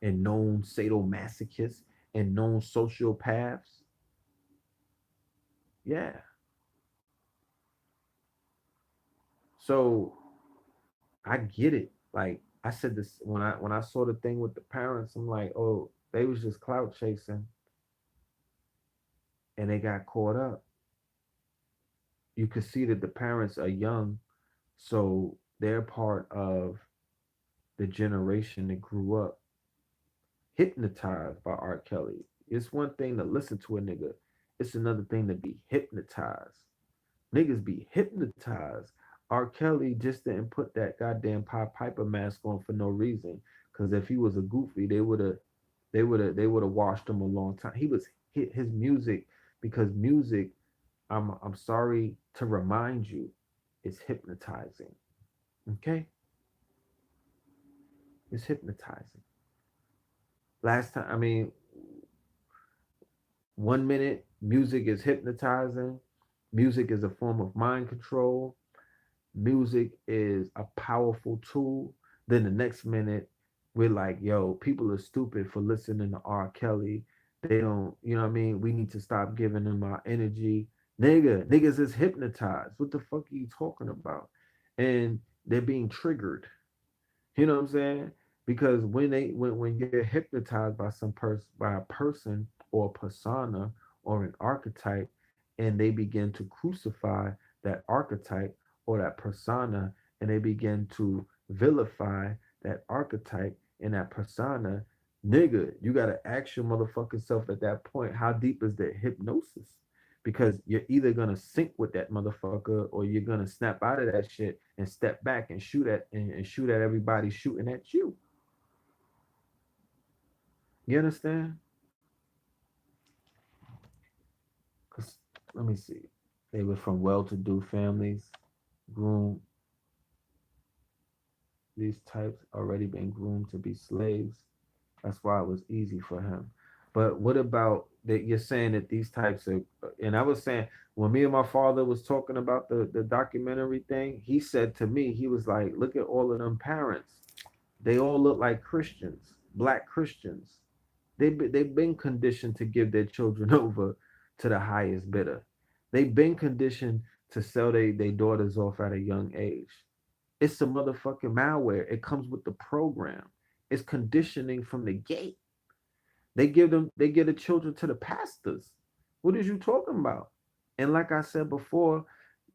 and known sadomasochists and known sociopaths. Yeah. So I get it. Like I said this when I saw the thing with the parents, I'm like, oh, they was just clout chasing and they got caught up. You could see that the parents are young, so they're part of the generation that grew up hypnotized by R. Kelly. It's one thing to listen to a nigga. It's another thing to be hypnotized. Niggas be hypnotized. R. Kelly just didn't put that goddamn Pied Piper mask on for no reason. Cause if he was a goofy, they would have washed him a long time. He was his music because music. I'm sorry to remind you, it's hypnotizing. Okay, it's hypnotizing. Last time, I mean, 1 minute music is hypnotizing. Music is a form of mind control. Music is a powerful tool. Then the next minute, we're like, yo, people are stupid for listening to R. Kelly. They don't, you know what I mean? We need to stop giving them our energy. Niggas is hypnotized. What the fuck are you talking about? And they're being triggered. You know what I'm saying? Because when you're hypnotized by some person by a person or a persona or an archetype, and they begin to crucify that archetype or that persona, and they begin to vilify that archetype and that persona, nigga, you gotta ask your motherfucking self at that point, how deep is that hypnosis? Because you're either gonna sync with that motherfucker or you're gonna snap out of that shit and step back and shoot at everybody shooting at you. You understand? Cause let me see. They were from well-to-do families, groomed. These types already been groomed to be slaves. That's why it was easy for him. But what about that? You're saying that these types of, and I was saying when me and my father was talking about the documentary thing, he said to me, he was like, "Look at all of them parents. They all look like Christians, black Christians. They've been conditioned to give their children over to the highest bidder. They've been conditioned to sell their daughters off at a young age. It's a motherfucking malware. It comes with the program. It's conditioning from the gate. They give the children to the pastors. What is you talking about? And like I said before,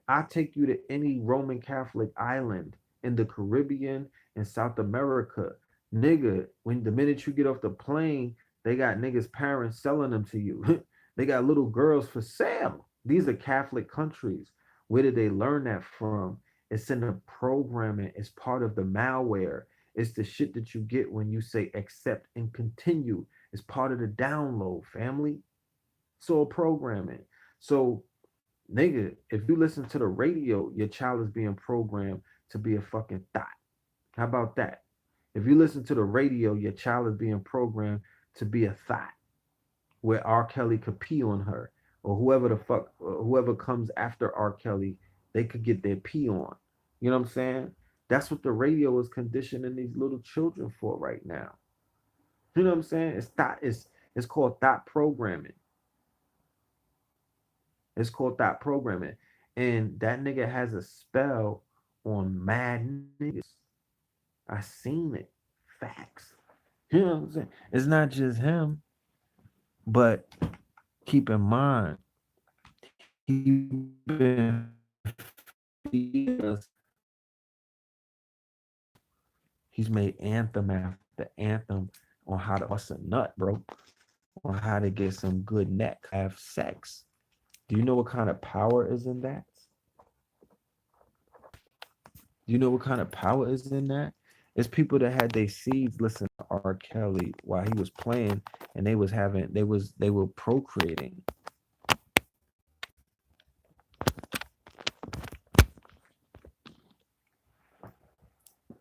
I take you to any Roman Catholic island in the Caribbean and South America. Nigga, when the minute you get off the plane, they got niggas' parents selling them to you. They got little girls for sale. These are Catholic countries. Where did they learn that from? It's in the programming. It's part of the malware. It's the shit that you get when you say accept and continue. It's part of the download, family. It's all programming. So nigga, if you listen to the radio, your child is being programmed to be a fucking thought. How about that? If you listen to the radio, your child is being programmed to be a thought where R. Kelly could pee on her or whoever the fuck, whoever comes after R. Kelly, they could get their pee on. You know what I'm saying? That's what the radio is conditioning these little children for right now. You know what I'm saying? It's called thought programming. It's called thought programming. And that nigga has a spell on mad niggas. I seen it. Facts. You know what I'm saying? It's not just him, but keep in mind, he been feeding us. He's made anthem after anthem on how to bust a nut, bro. On how to get some good neck, have sex. Do you know what kind of power is in that? Do you know what kind of power is in that? It's people that had their seeds listen to R. Kelly while he was playing, and they were procreating.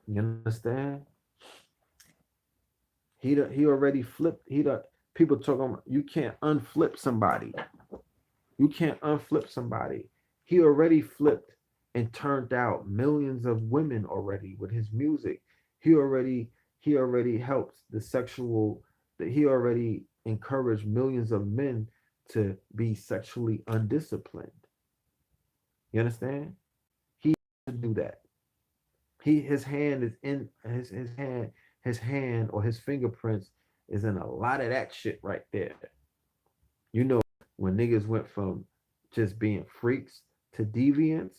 You understand? He already flipped. People talking about you can't unflip somebody. You can't unflip somebody. He already flipped and turned out millions of women already with his music. He already he already helped the sexual that he already encouraged millions of men to be sexually undisciplined. You understand? He to do that. His hand is in his hand or his fingerprints is in a lot of that shit right there. You know, when niggas went from just being freaks to deviants,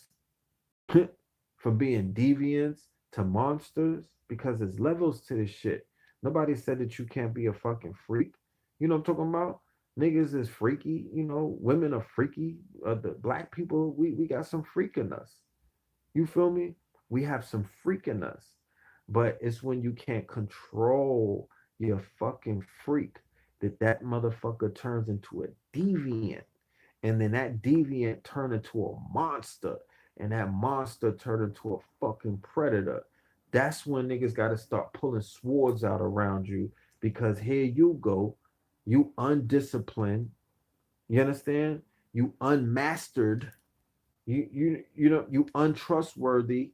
from being deviants to monsters, because there's levels to this shit. Nobody said that you can't be a fucking freak. You know what I'm talking about? Niggas is freaky, you know, women are freaky. The black people, we got some freak in us. You feel me? We have some freak in us. But it's when you can't control your fucking freak that motherfucker turns into a deviant. And then that deviant turn into a monster. And that monster turn into a fucking predator. That's when niggas gotta start pulling swords out around you, because here you go, you undisciplined, you understand? You unmastered, you untrustworthy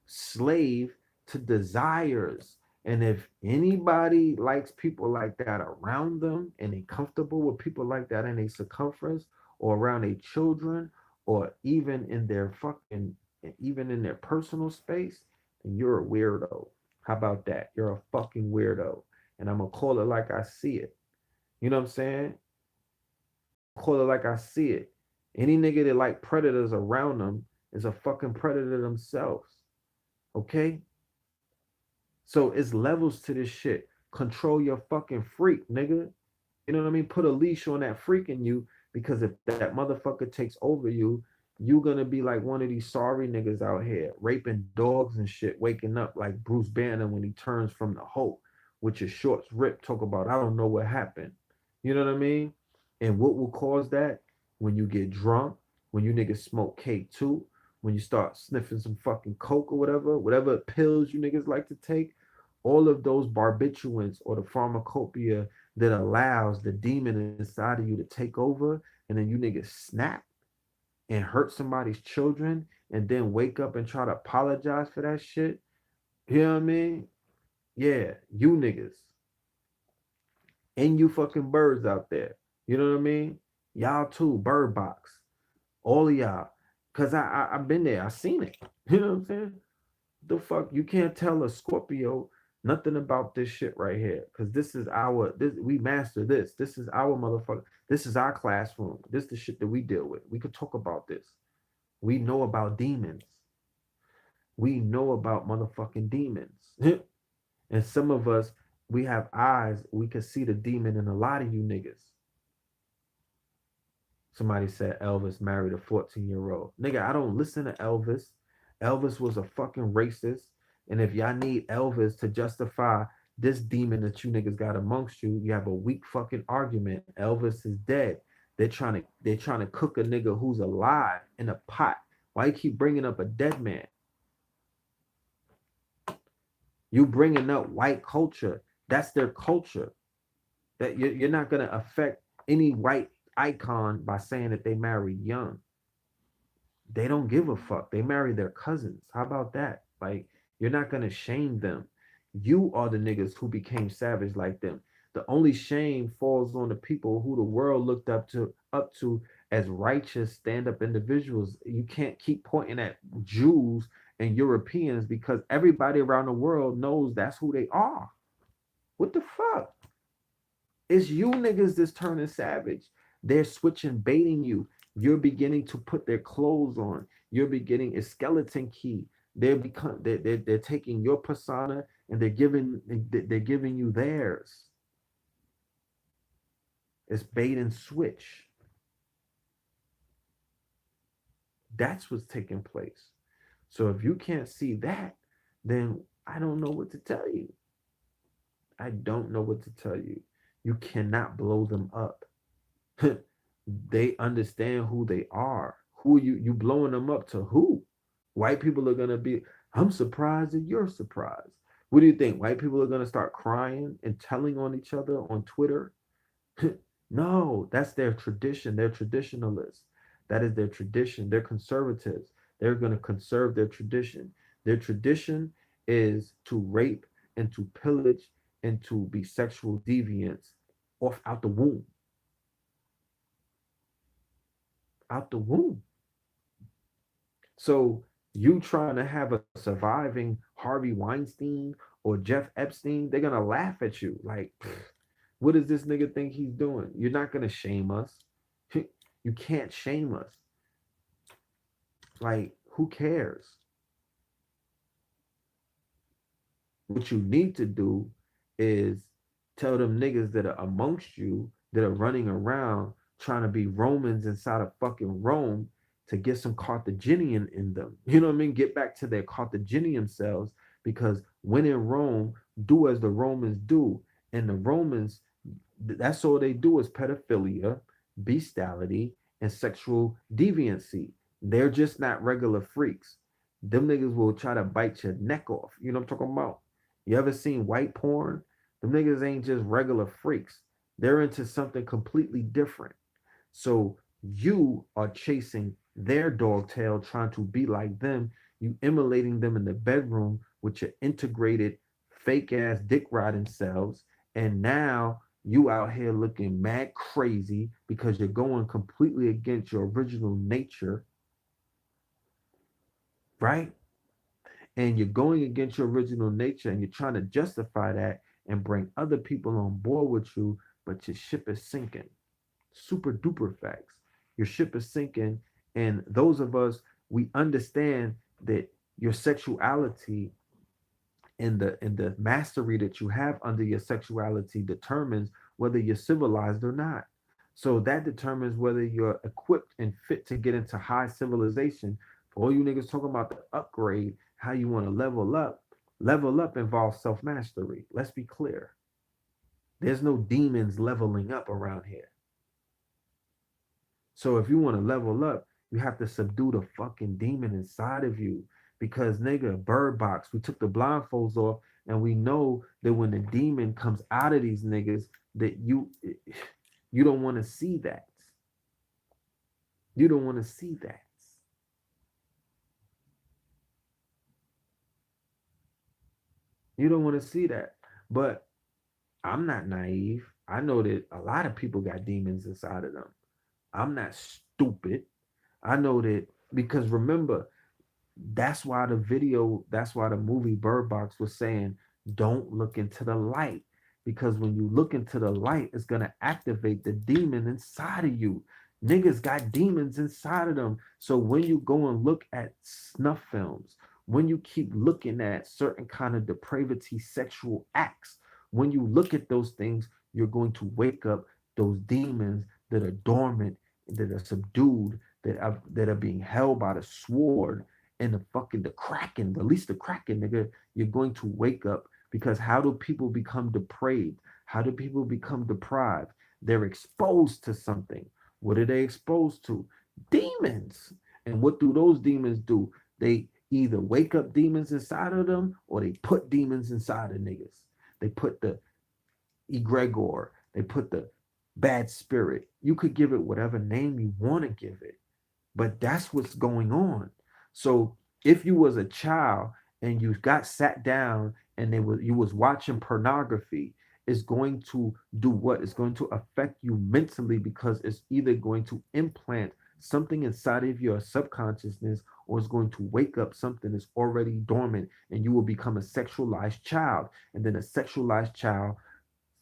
slave to desires. And if anybody likes people like that around them, and they comfortable with people like that in their circumference, or around their children, or even in their personal space, then you're a weirdo. How about that? You're a fucking weirdo. And I'm gonna call it like I see it. You know what I'm saying? Call it like I see it. Any nigga that like predators around them is a fucking predator themselves. Okay? So it's levels to this shit. Control your fucking freak, nigga. You know what I mean? Put a leash on that freak in you, because if that motherfucker takes over you, you gonna be like one of these sorry niggas out here raping dogs and shit, waking up like Bruce Banner when he turns from the Hulk with your shorts ripped. Talk about I don't know what happened. You know what I mean? And what will cause that? When you get drunk, when you niggas smoke cake too, when you start sniffing some fucking coke or whatever pills you niggas like to take, all of those barbiturates or the pharmacopoeia that allows the demon inside of you to take over, and then you niggas snap and hurt somebody's children, and then wake up and try to apologize for that shit. You know what I mean? Yeah, you niggas and you fucking birds out there. You know what I mean? Y'all too, bird box. All of y'all. Cause I've been there. I seen it. You know what I'm saying? The fuck, you can't tell a Scorpio nothing about this shit right here, because this we master this. This is our motherfucker. This is our classroom. This is the shit that we deal with. We could talk about this. We know about demons. We know about motherfucking demons. And some of us, we have eyes, we can see the demon in a lot of you niggas. Somebody said Elvis married a 14-year-old. Nigga, I don't listen to Elvis. Elvis was a fucking racist. And if y'all need Elvis to justify this demon that you niggas got amongst you, you have a weak fucking argument. Elvis is dead. They're trying to cook a nigga who's alive in a pot. Why you keep bringing up a dead man? You bringing up white culture. That's their culture. That you're not gonna affect any white icon by saying that they married young. They don't give a fuck. They marry their cousins. How about that? Like, you're not gonna shame them. You are the niggas who became savage like them. The only shame falls on the people who the world looked up to as righteous stand-up individuals. You can't keep pointing at Jews and Europeans, because everybody around the world knows that's who they are. What the fuck? It's you niggas that's turning savage. They're switching, baiting you. You're beginning to put their clothes on. You're beginning a skeleton key. They're taking your persona, and they're giving you theirs. It's bait and switch. That's what's taking place. So if you can't see that, then I don't know what to tell you. I don't know what to tell you. You cannot blow them up. They understand who they are. Who you blowing them up to who? White people are gonna be, I'm surprised that you're surprised. What do you think? White people are gonna start crying and telling on each other on Twitter? No, that's their tradition. They're traditionalists. That is their tradition. They're conservatives. They're going to conserve their tradition. Their tradition is to rape and to pillage and to be sexual deviants off out the womb. Out the womb. So you trying to have a surviving Harvey Weinstein or Jeff Epstein, they're gonna laugh at you. Like, what does this nigga think he's doing? You're not gonna shame us. You can't shame us. Like, who cares? What you need to do is tell them niggas that are amongst you that are running around trying to be Romans inside of fucking Rome to get some Carthaginian in them. You know what I mean? Get back to their Carthaginian selves because when in Rome, do as the Romans do. And the Romans, that's all they do is pedophilia, bestiality, and sexual deviancy. They're just not regular freaks. Them niggas will try to bite your neck off. You know what I'm talking about? You ever seen white porn? Them niggas ain't just regular freaks. They're into something completely different. So you are chasing their dog tail, trying to be like them. You emulating them in the bedroom with your integrated fake ass dick riding selves. And now you out here looking mad crazy because you're going completely against your original nature, right? And you're going against your original nature and you're trying to justify that and bring other people on board with you, but your ship is sinking. Super duper facts. Your ship is sinking. And those of us, we understand that your sexuality and the mastery that you have under your sexuality determines whether you're civilized or not. So that determines whether you're equipped and fit to get into high civilization. For all you niggas talking about the upgrade, how you want to level up involves self mastery. Let's be clear. There's no demons leveling up around here. So if you want to level up, you have to subdue the fucking demon inside of you. Because nigga, bird box, we took the blindfolds off, and we know that when the demon comes out of these niggas, that you don't want to see that. You don't want to see that. You don't want to see that. But I'm not naive. I know that a lot of people got demons inside of them. I'm not stupid. I know that because remember, that's why the movie Bird Box was saying, don't look into the light. Because when you look into the light, it's going to activate the demon inside of you. Niggas got demons inside of them. So when you go and look at snuff films, when you keep looking at certain kind of depravity, sexual acts, when you look at those things, you're going to wake up those demons that are dormant, that are subdued, that are being held by the sword and the kraken, release the kraken, nigga. You're going to wake up because how do people become depraved? How do people become deprived? They're exposed to something. What are they exposed to? Demons. And what do those demons do? They either wake up demons inside of them or they put demons inside of niggas. They put the egregor, they put the bad spirit. You could give it whatever name you want to give it, but that's what's going on. So if you was a child and you got sat down and you was watching pornography, it's going to do what? It's going to affect you mentally because it's either going to implant something inside of your subconsciousness or it's going to wake up something that's already dormant and you will become a sexualized child. And then a sexualized child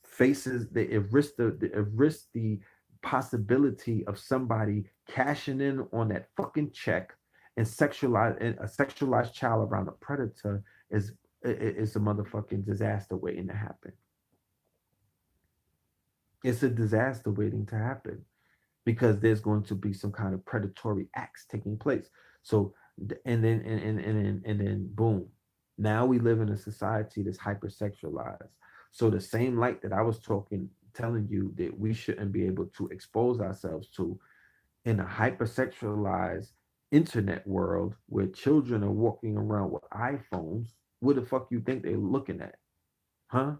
faces the possibility of somebody cashing in on that fucking check and a sexualized child around a predator is a motherfucking disaster waiting to happen. It's a disaster waiting to happen because there's going to be some kind of predatory acts taking place. So and then boom. Now we live in a society that's hypersexualized. So the same light that I was telling you that we shouldn't be able to expose ourselves to in a hypersexualized internet world where children are walking around with iPhones, what the fuck you think they're looking at? Huh?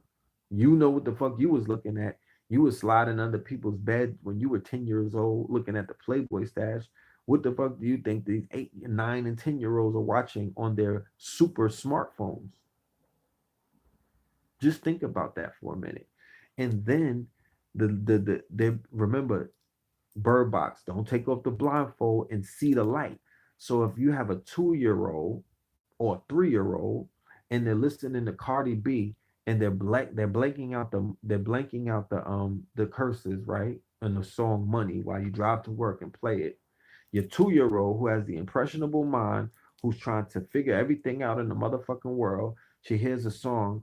You know what the fuck you was looking at. You was sliding under people's bed when you were 10 years old looking at the Playboy stash. What the fuck do you think these 8, 9, and 10-year-olds are watching on their super smartphones? Just think about that for a minute. And then they remember bird box, don't take off the blindfold and see the light. So if you have a 2-year-old or a 3-year-old and they're listening to Cardi B and they're blanking out the curses, right? And the song Money while you drive to work and play it. Your 2-year-old who has the impressionable mind, who's trying to figure everything out in the motherfucking world, she hears a song,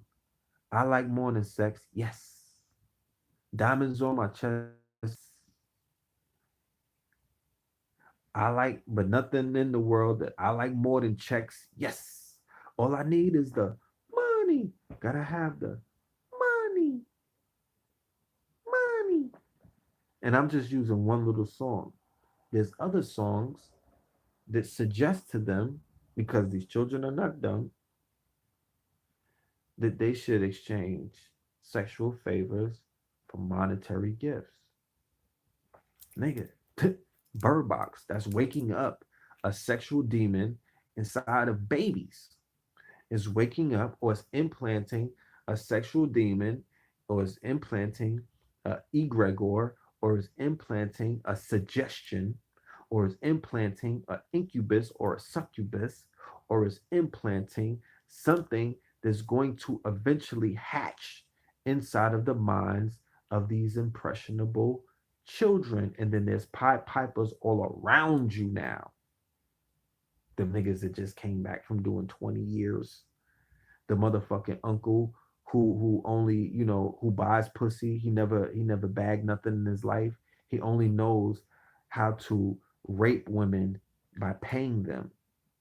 I like morning sex, yes. Diamonds on my chest, yes. I like, but nothing in the world that I like more than checks. Yes. All I need is the money. Gotta have the money, money. And I'm just using one little song. There's other songs that suggest to them, because these children are not dumb, that they should exchange sexual favors for monetary gifts. Nigga, Bird Box, that's waking up a sexual demon inside of babies. Is waking up or is implanting a sexual demon or is implanting a egregore or is implanting a suggestion or is implanting an incubus or a succubus or is implanting something that's going to eventually hatch inside of the minds of these impressionable children. And then there's Pied Pipers all around you now. The niggas that just came back from doing 20 years, the motherfucking uncle who only, who buys pussy. He never bagged nothing in his life. He only knows how to rape women by paying them.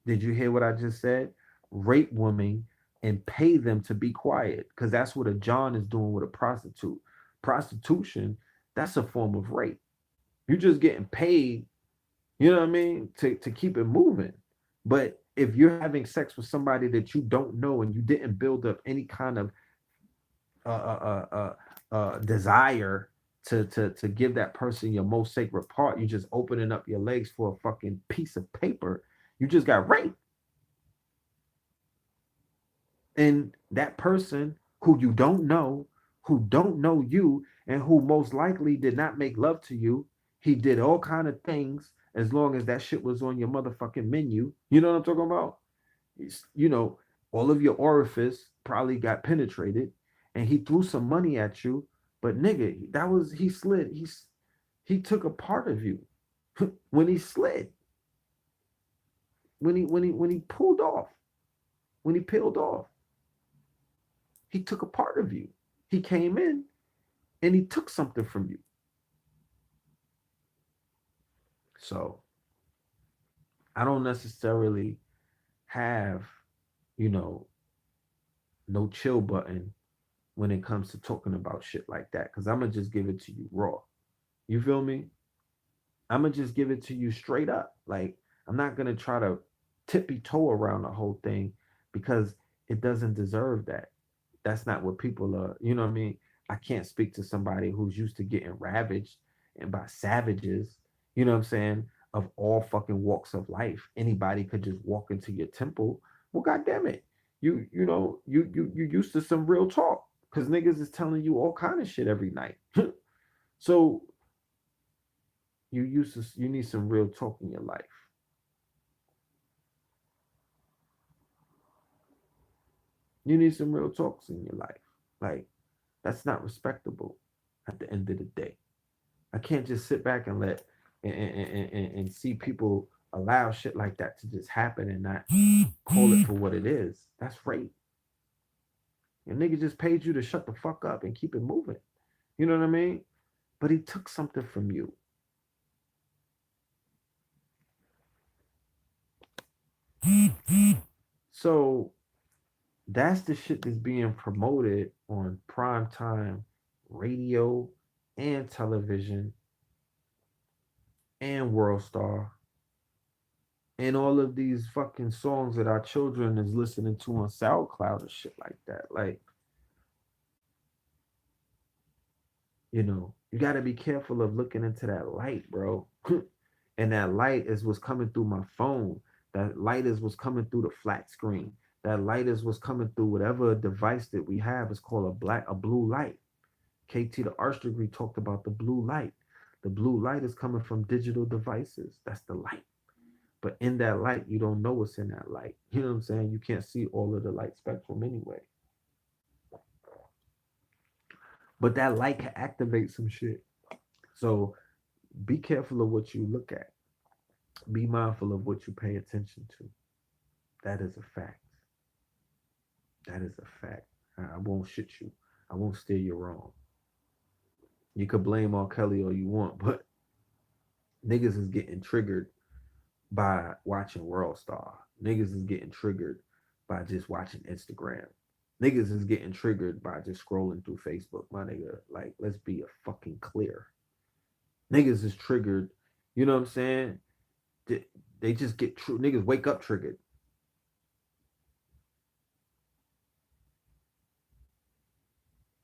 Did you hear what I just said? Rape women and pay them to be quiet, because that's what a John is doing with a prostitute. Prostitution, that's a form of rape. You're just getting paid, you know what I mean, to keep it moving. But if you're having sex with somebody that you don't know and you didn't build up any kind of uh, uh, desire to give that person your most sacred part, you just opening up your legs for a fucking piece of paper. You just got raped. And that person who don't know you, and who most likely did not make love to you, he did all kind of things as long as that shit was on your motherfucking menu. You know what I'm talking about? You know, all of your orifice probably got penetrated, and he threw some money at you. But nigga, that was he slid. He took a part of you when he slid, when he pulled off, when he peeled off. He took a part of you. He came in and he took something from you. So I don't necessarily have, you know, no chill button when it comes to talking about shit like that. Cause I'm gonna just give it to you raw. You feel me? I'm gonna just give it to you straight up. Like, I'm not gonna try to tippy toe around the whole thing, because it doesn't deserve that. That's not what people are. You know what I mean? I can't speak to somebody who's used to getting ravaged and by savages. You know what I'm saying? Of all fucking walks of life, anybody could just walk into your temple. Well, goddamn it, you used to some real talk, because niggas is telling you all kind of shit every night. So you need some real talk in your life. You need some real talks in your life. Like, that's not respectable at the end of the day. I can't just sit back and let and see people allow shit like that to just happen and not call it for what it is. That's rape. Your nigga just paid you to shut the fuck up and keep it moving. You know what I mean? But he took something from you. So That's the shit that's being promoted on primetime radio and television and World Star and all of these fucking songs that our children is listening to on SoundCloud and shit like that. Like, you got to be careful of looking into that light, bro. And that light is what's coming through my phone. That light is what's coming through the flat screen. That light is what's coming through whatever device that we have. Is called a blue light. KT the arts degree talked about the blue light. The blue light is coming from digital devices. That's the light. But in that light, you don't know what's in that light. You know what I'm saying? You can't see all of the light spectrum anyway. But that light can activate some shit. So be careful of what you look at. Be mindful of what you pay attention to. That is a fact. That is a fact. I won't shit you. I won't steer you wrong. You could blame R. Kelly all you want, but niggas is getting triggered by watching World Star. Niggas is getting triggered by just watching Instagram. Niggas is getting triggered by just scrolling through Facebook, my nigga. Like, let's be a fucking clear. Niggas is triggered. You know what I'm saying? They just get true. Niggas wake up triggered.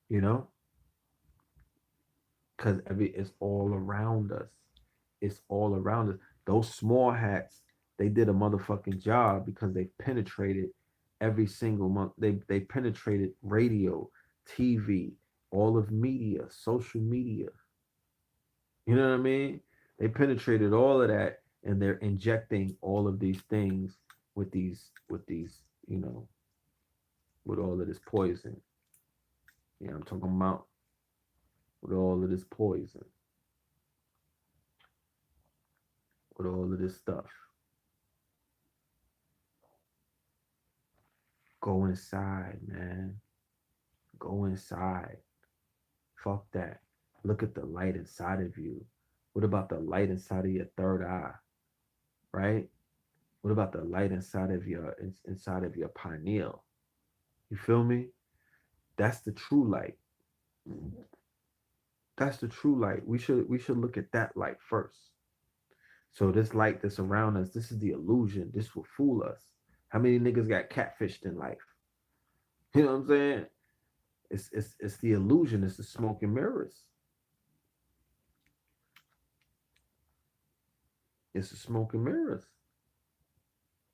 You know, because it's all around us. It's all around us. Those small hats, they did a motherfucking job because they penetrated every single month. They penetrated radio, TV, all of media, social media. You know what I mean? They penetrated all of that, and they're injecting all of these things with these, with all of this poison. Yeah, I'm talking about with all of this poison, with all of this stuff. Go inside, man. Go inside. Fuck that. Look at the light inside of you. What about the light inside of your third eye? Right? What about the light inside of your pineal? You feel me? That's the true light. That's the true light. We should look at that light first. So this light that's around us, this is the illusion. This will fool us. How many niggas got catfished in life? You know what I'm saying? It's the illusion. It's the smoke and mirrors. It's the smoke and mirrors.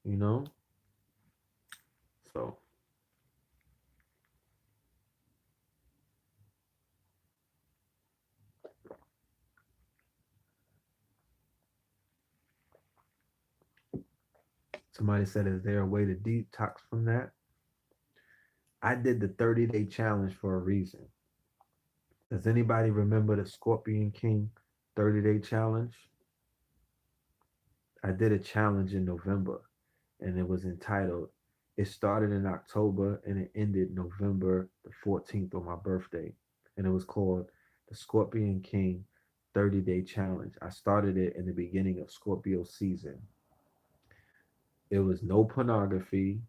You know. So somebody said, "Is there a way to detox from that?" I did the 30-day challenge for a reason. Does anybody remember the Scorpion King 30-day challenge? I did a challenge in November, and it was entitled, it started in October and it ended November the 14th on my birthday. And it was called the Scorpion King 30-day challenge. I started it in the beginning of Scorpio season. It was no pornography,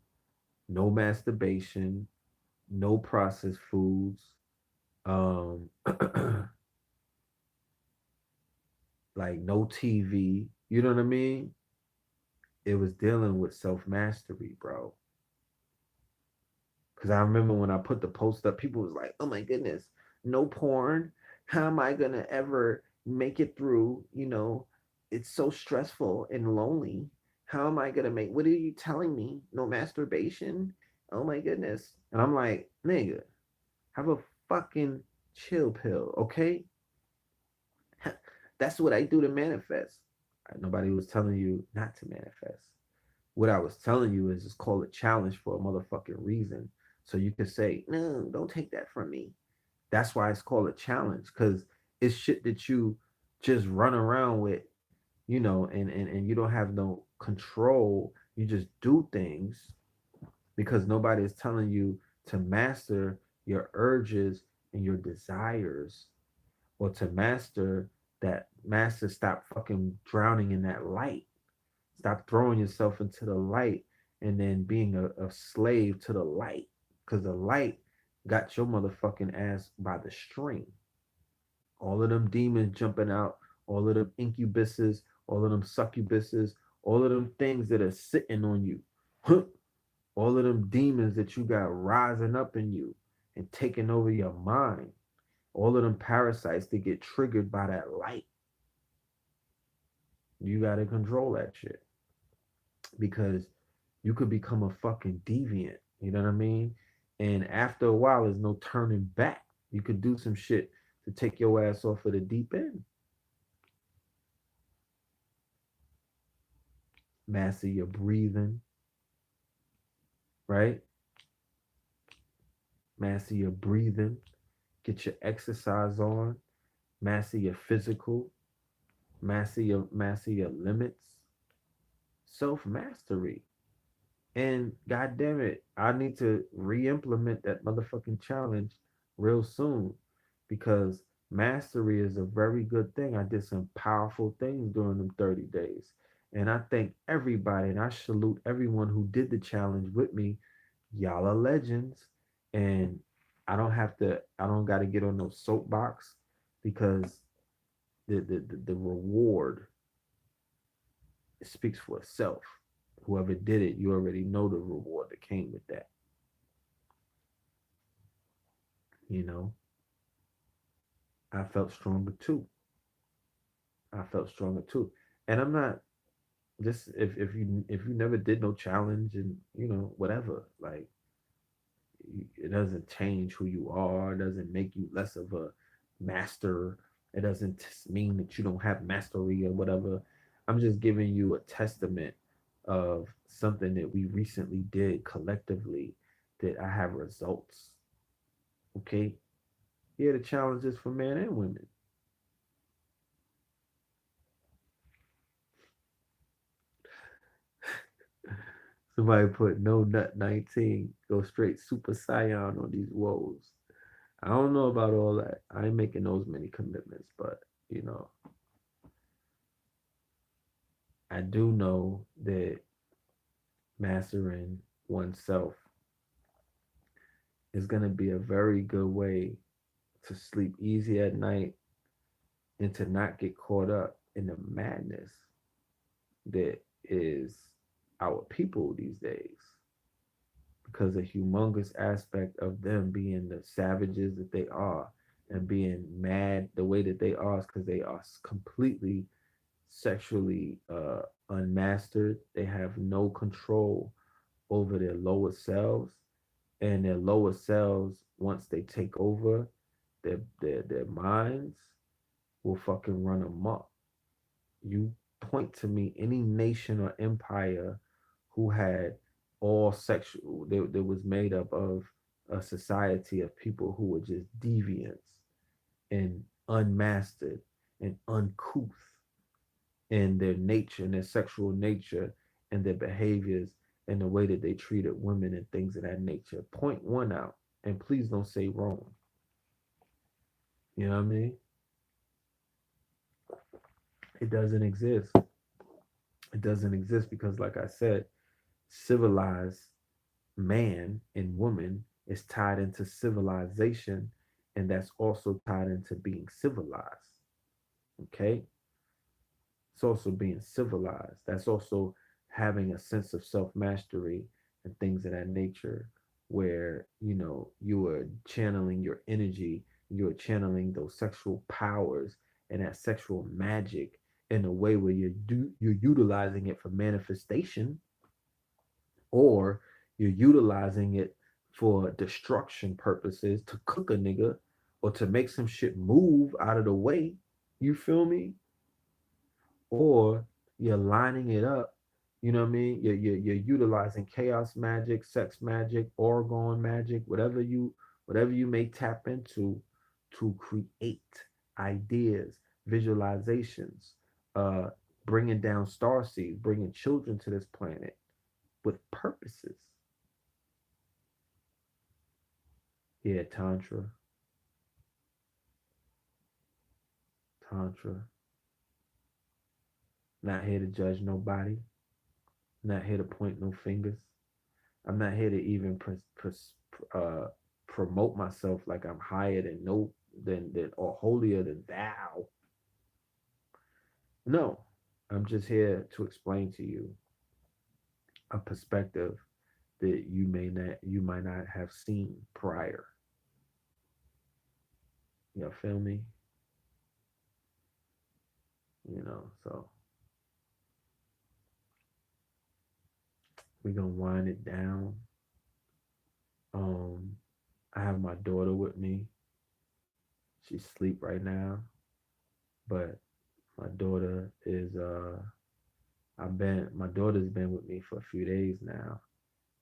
no masturbation, no processed foods, um, like no TV. You know what I mean? It was dealing with self mastery, bro. Because I remember when I put the post up, people was like, "Oh my goodness, no porn. How am I gonna ever make it through? It's so stressful and lonely. How am I gonna make? What are you telling me? No masturbation? Oh my goodness!" And I'm like, "Nigga, have a fucking chill pill, okay? That's what I do to manifest." Nobody was telling you not to manifest. What I was telling you is it's called a challenge for a motherfucking reason. So you could say, "No, don't take that from me." That's why it's called a challenge, because it's shit that you just run around with, and you don't have no control. You just do things because nobody is telling you to master your urges and your desires, or to master stop fucking drowning in that light. Stop throwing yourself into the light and then being a slave to the light, because the light got your motherfucking ass by the string. All of them demons jumping out, all of them incubuses, all of them succubuses, all of them things that are sitting on you. All of them demons that you got rising up in you and taking over your mind. All of them parasites that get triggered by that light. You got to control that shit because you could become a fucking deviant. You know what I mean? And after a while, there's no turning back. You could do some shit to take your ass off of the deep end. Master your breathing, right? Master your breathing. Get your exercise on. Master your physical. Master your limits. Self mastery. And god damn it, I need to re-implement that motherfucking challenge real soon because mastery is a very good thing. I did some powerful things during them 30 days. And I thank everybody and I salute everyone who did the challenge with me. Y'all are legends. And I don't gotta get on no soapbox because the reward speaks for itself. Whoever did it, you already know the reward that came with that. You know, I felt stronger too. I felt stronger too. And I'm not just if you never did no challenge and whatever, like it doesn't change who you are. It doesn't make you less of a master. It doesn't mean that you don't have mastery or whatever. I'm just giving you a testament of something that we recently did collectively that I have results. Okay. Yeah, the challenge is for men and women. Somebody put no nut 19, go straight super saiyan on these woes. I don't know about all that. I ain't making those many commitments, but you know, I do know that mastering oneself is going to be a very good way to sleep easy at night and to not get caught up in the madness that is our people these days. Because a humongous aspect of them being the savages that they are and being mad the way that they are is because they are completely sexually unmastered. They have no control over their lower selves, and their lower selves, once they take over their minds, will fucking run amok. You point to me any nation or empire who had all sexual that was made up of a society of people who were just deviants and unmastered and uncouth in their nature and their sexual nature and their behaviors and the way that they treated women and things of that nature. Point one out, and please don't say wrong. You know what I mean? It doesn't exist. It doesn't exist because, like I said, civilized man and woman is tied into civilization, and that's also tied into being civilized. Okay? It's also being civilized. That's also having a sense of self mastery and things of that nature, where you are channeling your energy, you are channeling those sexual powers and that sexual magic in a way where you're utilizing it for manifestation, or you're utilizing it for destruction purposes to cook a nigga or to make some shit move out of the way. You feel me? Or you're lining it up. You know what I mean? You're utilizing chaos magic, sex magic, orgone magic, whatever you may tap into to create ideas, visualizations, uh, bringing down star seeds, bringing children to this planet with purposes. Yeah, tantra. Not here to judge nobody. I'm not here to point no fingers. I'm not here to even uh, promote myself like I'm higher than no than or holier than thou. No, I'm just here to explain to you a perspective that you might not have seen prior. You feel me? So we're gonna wind it down. Um, I have my daughter with me. She's asleep right now, but my daughter is my daughter's been with me for a few days now,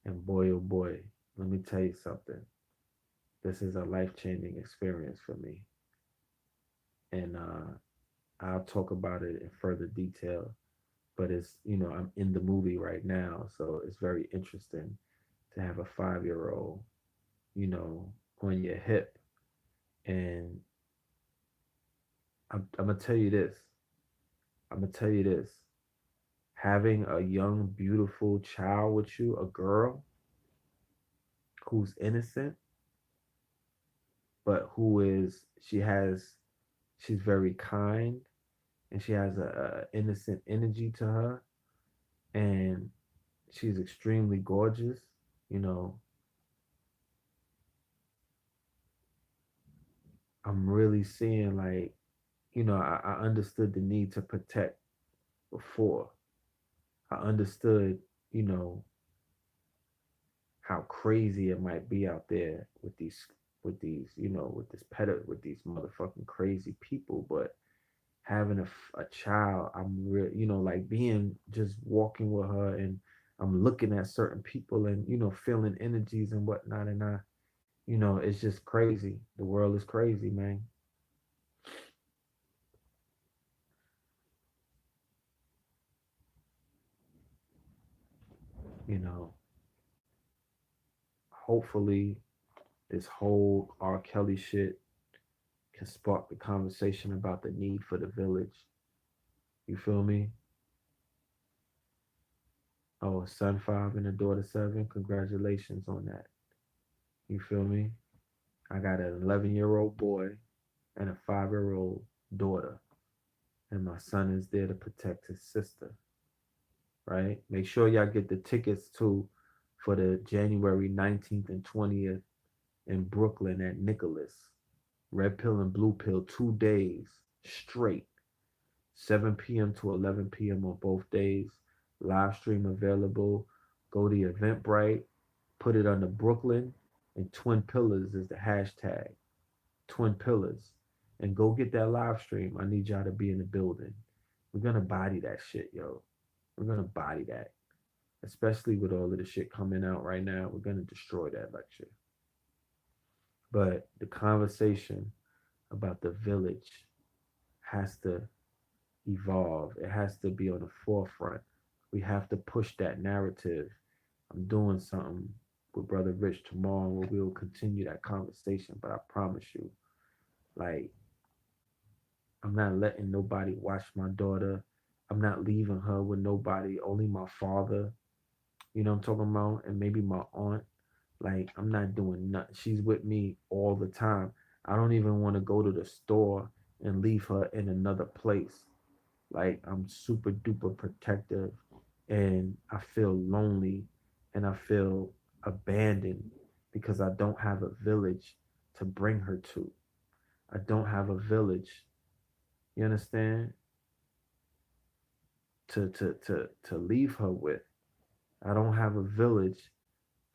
and boy oh boy, let me tell you something. This is a life changing experience for me, and I'll talk about it in further detail. But it's I'm in the movie right now, so it's very interesting to have a 5 year old, you know, on your hip, and I'm gonna tell you this. I'm gonna tell you this. Having a young, beautiful child with you, a girl who's innocent, but she's very kind, and she has a innocent energy to her, and she's extremely gorgeous. You know, I'm really seeing like, I understood the need to protect before. I understood, you know, how crazy it might be out there with this with these motherfucking crazy people, but having a child, I'm real, like being just walking with her, and I'm looking at certain people, and feeling energies and whatnot, and it's just crazy. The world is crazy, man. You know, hopefully this whole R. Kelly shit can spark the conversation about the need for the village. You feel me? Oh, a son 5 and a daughter 7. Congratulations on that. You feel me? I got an 11-year-old boy and a 5-year-old daughter, and my son is there to protect his sister. Right? Make sure y'all get the tickets too for the January 19th and 20th in Brooklyn at Nicholas. Red pill and blue pill, 2 days straight, 7 p.m. to 11 p.m. on both days. Live stream available. Go to Eventbrite, put it under Brooklyn, and Twin Pillars is the hashtag. Twin Pillars. And go get that live stream. I need y'all to be in the building. We're gonna body that shit, yo. We're gonna body that. Especially with all of the shit coming out right now. We're gonna destroy that lecture. But the conversation about the village has to evolve. It has to be on the forefront. We have to push that narrative. I'm doing something with Brother Rich tomorrow where we'll continue that conversation. But I promise you, like, I'm not letting nobody watch my daughter. I'm not leaving her with nobody, only my father. You know what I'm talking about? And maybe my aunt. Like, I'm not doing nothing. She's with me all the time. I don't even want to go to the store and leave her in another place. Like, I'm super duper protective, and I feel lonely, and I feel abandoned because I don't have a village to bring her to. I don't have a village, you understand, to leave her with. I don't have a village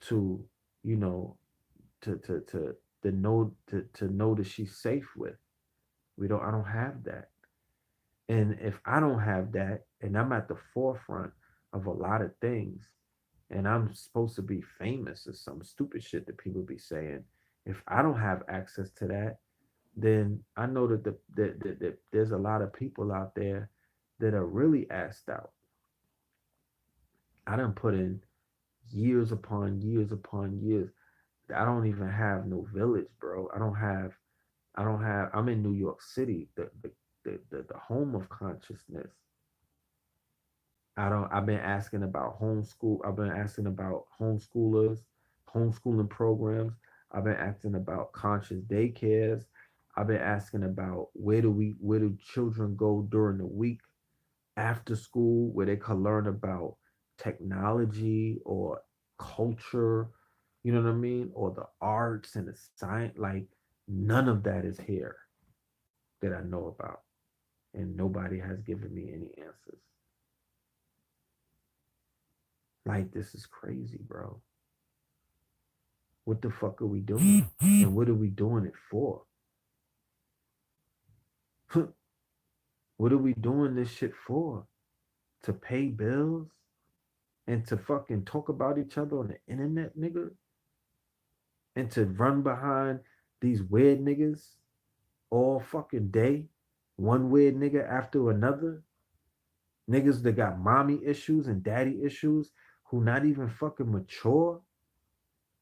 to, you know, to know that she's safe with. I don't have that. And if I don't have that, and I'm at the forefront of a lot of things, and I'm supposed to be famous or some stupid shit that people be saying, if I don't have access to that, then I know that there's a lot of people out there that are really asked out. I done put in years upon years upon years. I don't even have no village, bro. I'm in New York City, the home of consciousness. I've been asking about homeschool. I've been asking about homeschoolers, homeschooling programs. I've been asking about conscious daycares. I've been asking about where do children go during the week after school where they can learn about technology or culture, you know what I mean? Or the arts and the science. Like none of that is here that I know about. And nobody has given me any answers. Like this is crazy, bro. What the fuck are we doing? And what are we doing it for? What are we doing this shit for? To pay bills and to fucking talk about each other on the internet, nigga? And to run behind these weird niggas all fucking day? One weird nigga after another? Niggas that got mommy issues and daddy issues who not even fucking mature,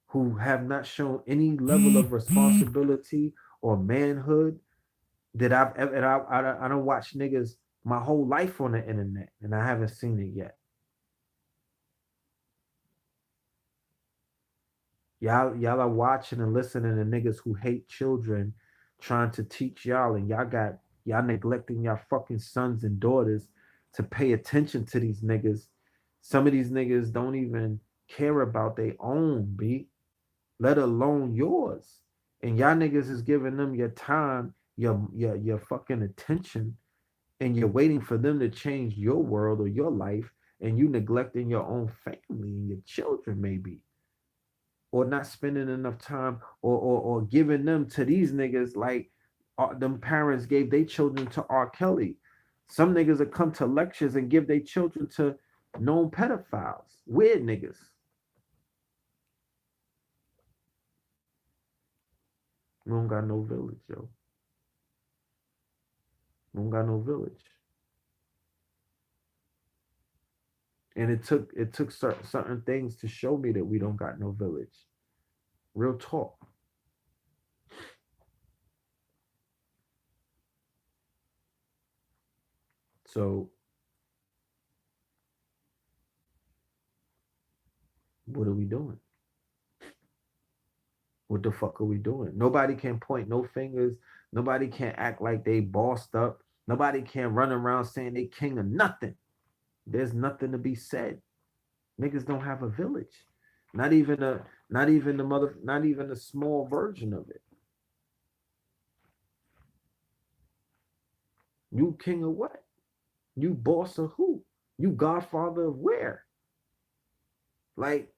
who have not shown any level of responsibility or manhood that I've ever. And I don't watch niggas my whole life on the internet, and I haven't seen it yet. Y'all are watching and listening to niggas who hate children, trying to teach y'all, and y'all neglecting y'all fucking sons and daughters to pay attention to these niggas. Some of these niggas don't even care about their own beat, let alone yours. And y'all niggas is giving them your time, your fucking attention, and you're waiting for them to change your world or your life, and you neglecting your own family and your children maybe, or not spending enough time or giving them to these niggas like them parents gave their children to R. Kelly. Some niggas that come to lectures and give their children to known pedophiles, weird niggas. We don't got no village, yo. We don't got no village. And it took certain things to show me that we don't got no village. Real talk. So what are we doing? What the fuck are we doing? Nobody can point no fingers. Nobody can act like they bossed up. Nobody can run around saying they king of nothing. There's nothing to be said. Niggas don't have a village. Not even a not even a small version of it. You king of what? You boss of who? You godfather of where? Like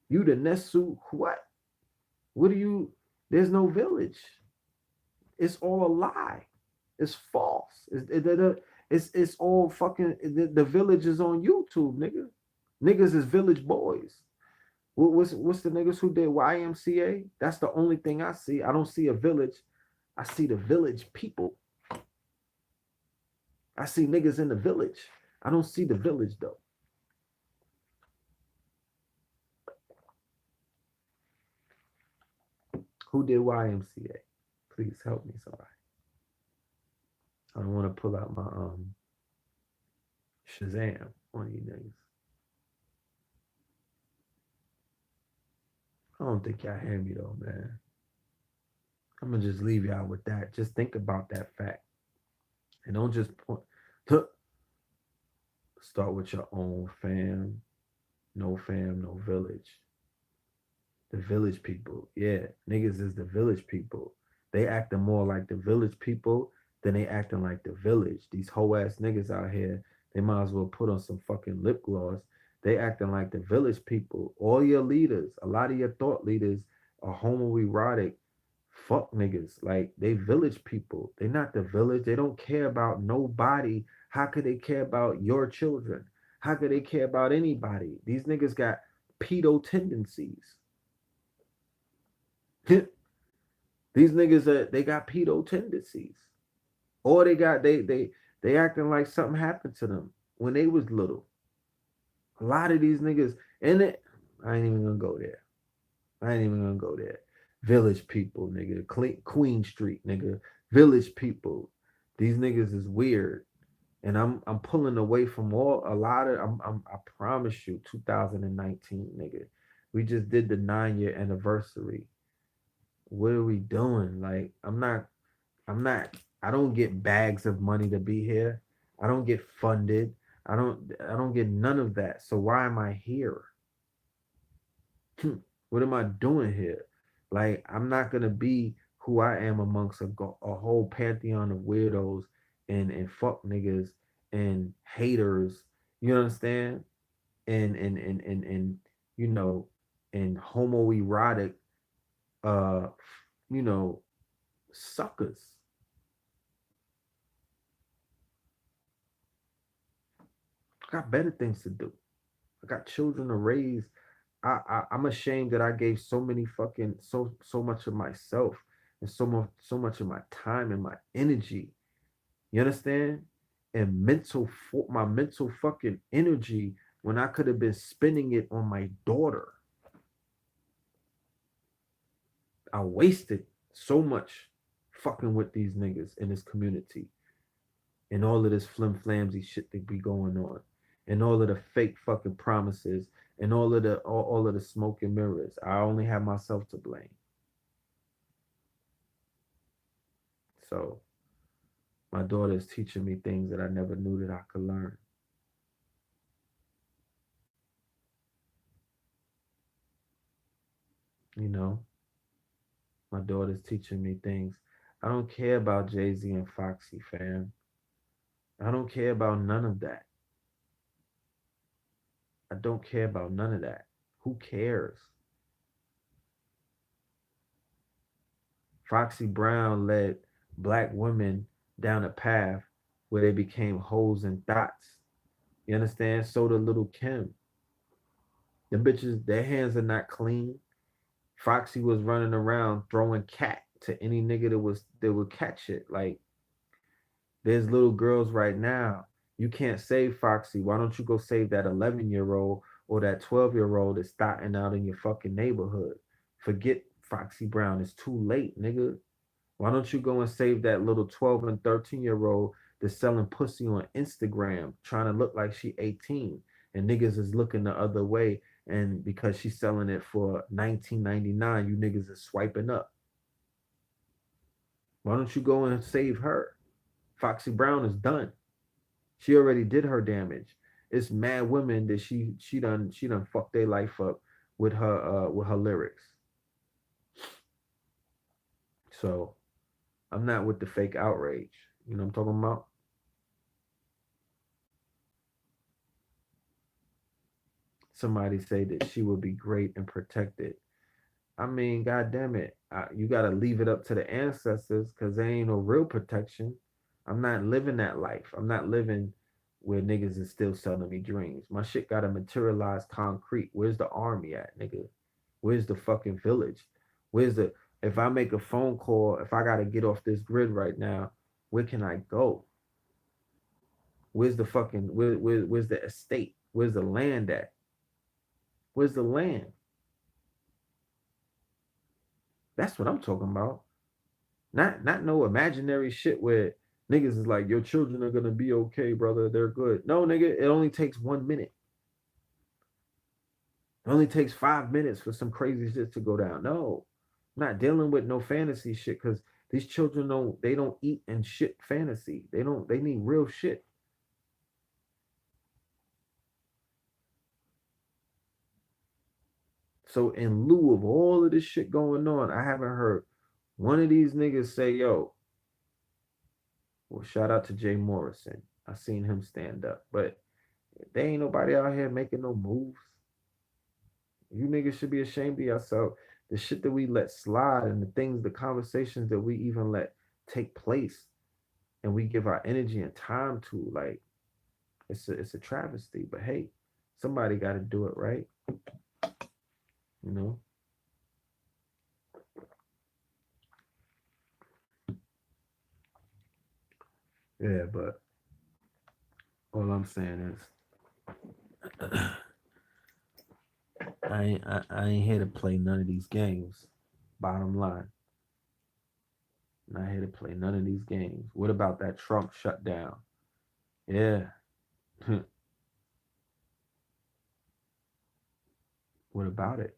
you the Nesu what? What do you there's no village. It's all a lie. It's false. It's all fucking the village is on YouTube, nigga. Niggas is village boys. What's the niggas who did YMCA? That's the only thing I see. I don't see a village. I see the village people. I see niggas in the village. I don't see the village though. Who did YMCA? Please help me, somebody. I don't want to pull out my Shazam on you niggas. I don't think y'all hear me though, man. I'm gonna just leave y'all with that. Just think about that fact, and don't just point. Start with your own fam, no village. The village people, yeah, niggas is the village people. They acting more like the village people than they acting like the village. These hoe ass niggas out here, they might as well put on some fucking lip gloss. They acting like the village people. All your leaders, a lot of your thought leaders are homoerotic fuck niggas. Like they village people. They not the village. They don't care about nobody. How could they care about your children? How could they care about anybody? These niggas got pedo tendencies. These niggas they got pedo tendencies. Or they acting like something happened to them when they was little. A lot of these niggas, and it, I ain't even gonna go there. I ain't even gonna go there. Village people, nigga. Queen Street, nigga. Village people. These niggas is weird. And I'm pulling away from all a lot of I promise you 2019 nigga. We just did the 9-year anniversary. What are we doing? Like I'm not I don't get bags of money to be here. I don't get funded. I don't get none of that. So why am I here? What am I doing here? Like I'm not gonna be who I am amongst a whole pantheon of weirdos and fuck niggas and haters. You understand? And you know and homoerotic uh you know suckers. I got better things to do. I got children to raise. I'm ashamed that I gave so many fucking so much of myself and so much of my time and my energy. You understand? And my mental fucking energy when I could have been spending it on my daughter. I wasted so much fucking with these niggas in this community and all of this flim flamsy shit that be going on and all of the fake fucking promises and all of the smoke and mirrors. I only have myself to blame. So my daughter is teaching me things that I never knew that I could learn. You know, my daughter's teaching me things. I don't care about Jay-Z and Foxy, fam. I don't care about none of that. I don't care about none of that. Who cares? Foxy Brown led black women down a path where they became hoes and thoughts. You understand? So did Little Kim. The bitches, their hands are not clean. Foxy was running around throwing cat to any nigga that would catch it. Like there's little girls right now. You can't save Foxy. Why don't you go save that 11-year-old or that 12-year-old that's starting out in your fucking neighborhood? Forget Foxy Brown. It's too late, nigga. Why don't you go and save that little 12 and 13-year-old that's selling pussy on Instagram, trying to look like she 18, and niggas is looking the other way, and because she's selling it for 19.99, you niggas is swiping up. Why don't you go and save her? Foxy Brown is done. She already did her damage. It's mad women that she done fucked their life up with her lyrics. So I'm not with the fake outrage. You know what I'm talking about? Somebody say that she would be great and protected. I mean, god damn it, you gotta leave it up to the ancestors because there ain't no real protection. I'm not living that life. I'm not living where niggas is still selling me dreams. My shit gotta materialize concrete. Where's the army at, nigga? Where's the fucking village? Where's the if I make a phone call, if I gotta get off this grid right now, where can I go? Where's the fucking where's the estate? Where's the land at? Where's the land? That's what I'm talking about. Not no imaginary shit where niggas is like, your children are gonna be okay, brother. They're good. No, nigga, it only takes 1 minute. It only takes 5 minutes for some crazy shit to go down. No, I'm not dealing with no fantasy shit because these children don't eat and shit fantasy. They need real shit. So in lieu of all of this shit going on, I haven't heard one of these niggas say, yo, well, shout out to Jay Morrison. I seen him stand up. But there ain't nobody out here making no moves. You niggas should be ashamed of yourself. The shit that we let slide and the conversations that we even let take place and we give our energy and time to, like, it's a travesty. But hey, somebody gotta do it, right? You know? Yeah, but all I'm saying is I ain't here to play none of these games. Bottom line. Not here to play none of these games. What about that Trump shutdown? Yeah. What about it?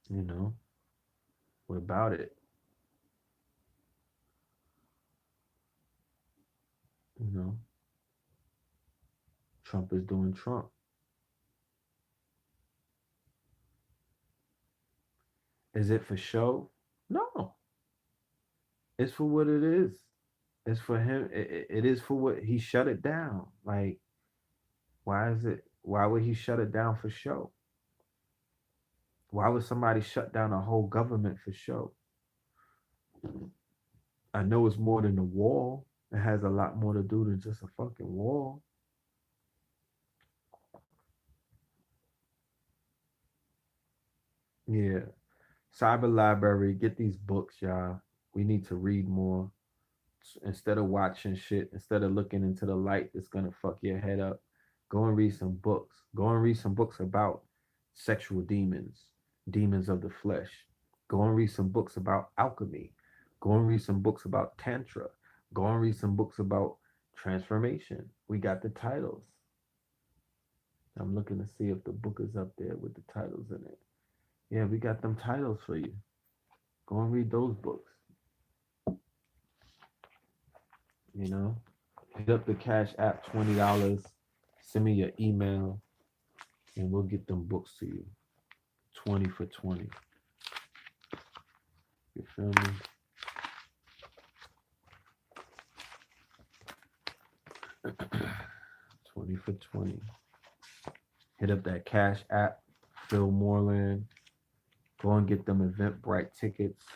You know, what about it? You know, Trump is doing Trump. Is it for show? No, it's for what it is. It's for him. It is for what he shut it down. Like, why is it? Why would he shut it down for show? Why would somebody shut down a whole government for show? I know it's more than a wall. It has a lot more to do than just a fucking wall. Yeah. Cyber library, get these books, y'all. We need to read more. Instead of watching shit, instead of looking into the light that's gonna fuck your head up, go and read some books. Go and read some books about sexual demons, demons of the flesh. Go and read some books about alchemy. Go and read some books about tantra. Go and read some books about transformation. We got the titles. I'm looking to see if the book is up there with the titles in it. Yeah, we got them titles for you. Go and read those books. You know, hit up the Cash App, $20. Send me your email, and we'll get them books to you. 20 for 20. You feel me? $20 for 20. Hit up that Cash App, Phil Moreland. Go and get them Eventbrite tickets.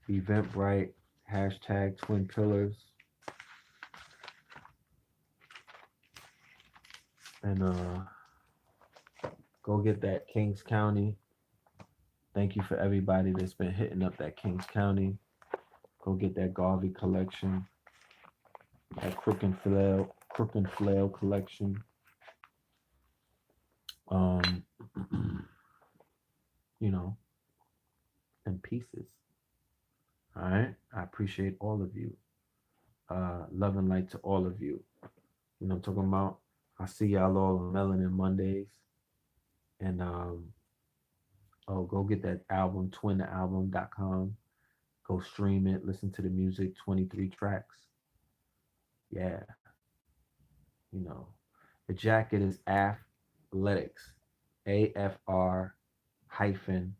Eventbrite, hashtag Twin Pillars. And go get that Kings County. Thank you for everybody that's been hitting up that Kings County. Go get that Garvey collection, that Crook and Flail collection. Um, you know, and pieces. All right. I appreciate all of you. Love and light to all of you. You know what I'm talking about? I see y'all all on Melanin Mondays. And oh, go get that album, twinalbum.com. Go stream it, listen to the music, 23 tracks. Yeah, you know. The jacket is Athletics. AFR hyphen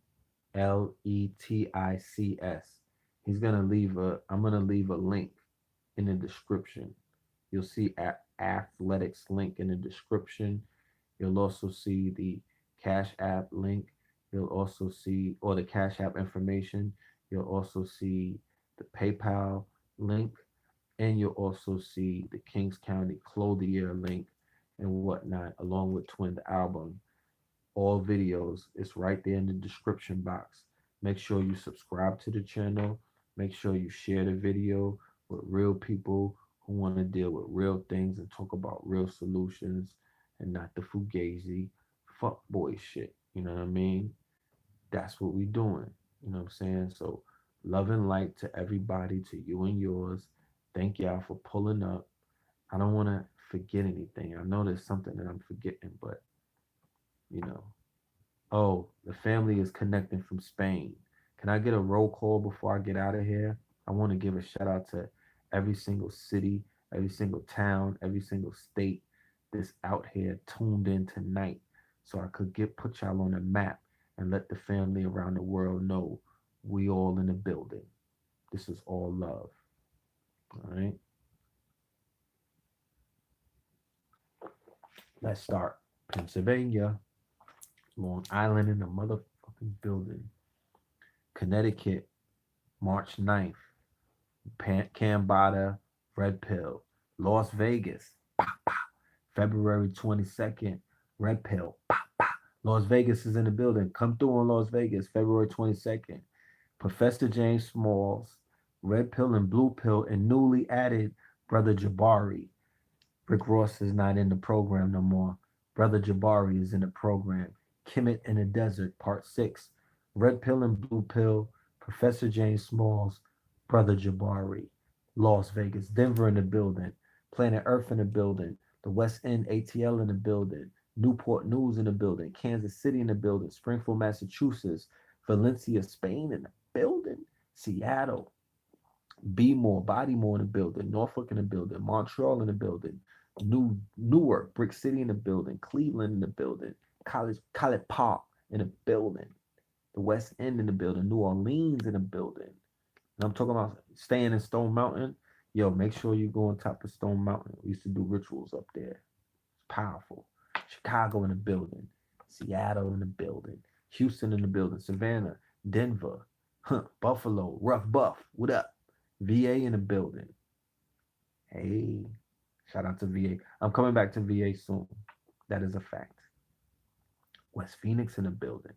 LETICS. I'm gonna leave a link in the description. You'll see athletics link in the description. You'll also see the Cash App link. You'll also see, or the Cash App information. You'll also see the PayPal link, and you'll also see the Kings County Clothier link and whatnot, along with Twin the album. All videos, it's right there in the description box. Make sure you subscribe to the channel. Make sure you share the video with real people who want to deal with real things and talk about real solutions and not the fugazi fuck boy shit. You know what I mean? That's what we doing. You know what I'm saying? So love and light to everybody, to you and yours. Thank y'all for pulling up. I don't want to forget anything. I know there's something that I'm forgetting, but you know, oh, the family is connecting from Spain. Can I get a roll call before I get out of here? I want to give a shout out to every single city, every single town, every single state that's out here tuned in tonight, so I could get put y'all on a map and let the family around the world know we all in the building. This is all love. All right. Let's start. Pennsylvania, Long Island in the motherfucking building. Connecticut, March 9th. Cambada, Red Pill. Las Vegas, February 22nd, Red Pill. Las Vegas is in the building. Come through on Las Vegas, February 22nd. Professor James Smalls, Red Pill and Blue Pill, and newly added Brother Jabari. Rick Ross is not in the program no more. Brother Jabari is in the program. Kemet in the Desert, Part 6. Red Pill and Blue Pill, Professor James Smalls, Brother Jabari. Las Vegas, Denver in the building, Planet Earth in the building, the West End ATL in the building, Newport News in the building, Kansas City in the building, Springfield, Massachusetts, Valencia, Spain in the building, Seattle, Baltimore in the building, Norfolk in the building, Montreal in the building, Newark, Brick City in the building, Cleveland in the building, College Park in the building, the West End in the building, New Orleans in the building. And I'm talking about staying in Stone Mountain. Yo, make sure you go on top of Stone Mountain. We used to do rituals up there. It's powerful. Chicago in the building, Seattle in the building, Houston in the building, Savannah, Denver, Buffalo, Rough Buff. What up? VA in the building. Hey, shout out to VA. I'm coming back to VA soon. That is a fact. West Phoenix in the building.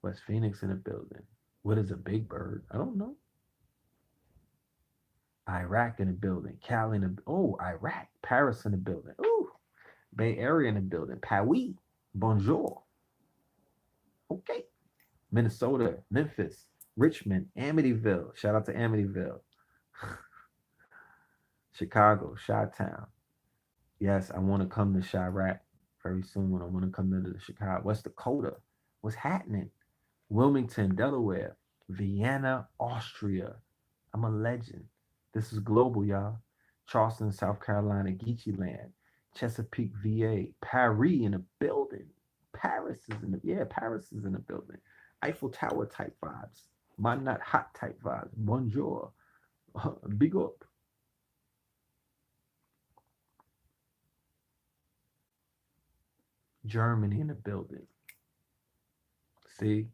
West Phoenix in the building. What is a big bird? I don't know. Iraq in the building. Cali in the Iraq. Paris in the building. Ooh. Bay Area in the building. Paris. Bonjour. Okay. Minnesota, Memphis, Richmond, Amityville. Shout out to Amityville. Chicago, Chi-Town. Yes, I want to come to Chirac very soon. I want to come to the Chicago, West Dakota. What's happening? Wilmington, Delaware, Vienna, Austria. I'm a legend. This is global, y'all. Charleston, South Carolina, Geechee Land, Chesapeake, VA, Paris in the building. Paris is in the building. Eiffel Tower type vibes. Mine not hot type vibes. Bonjour. Big up. Germany in the building. See,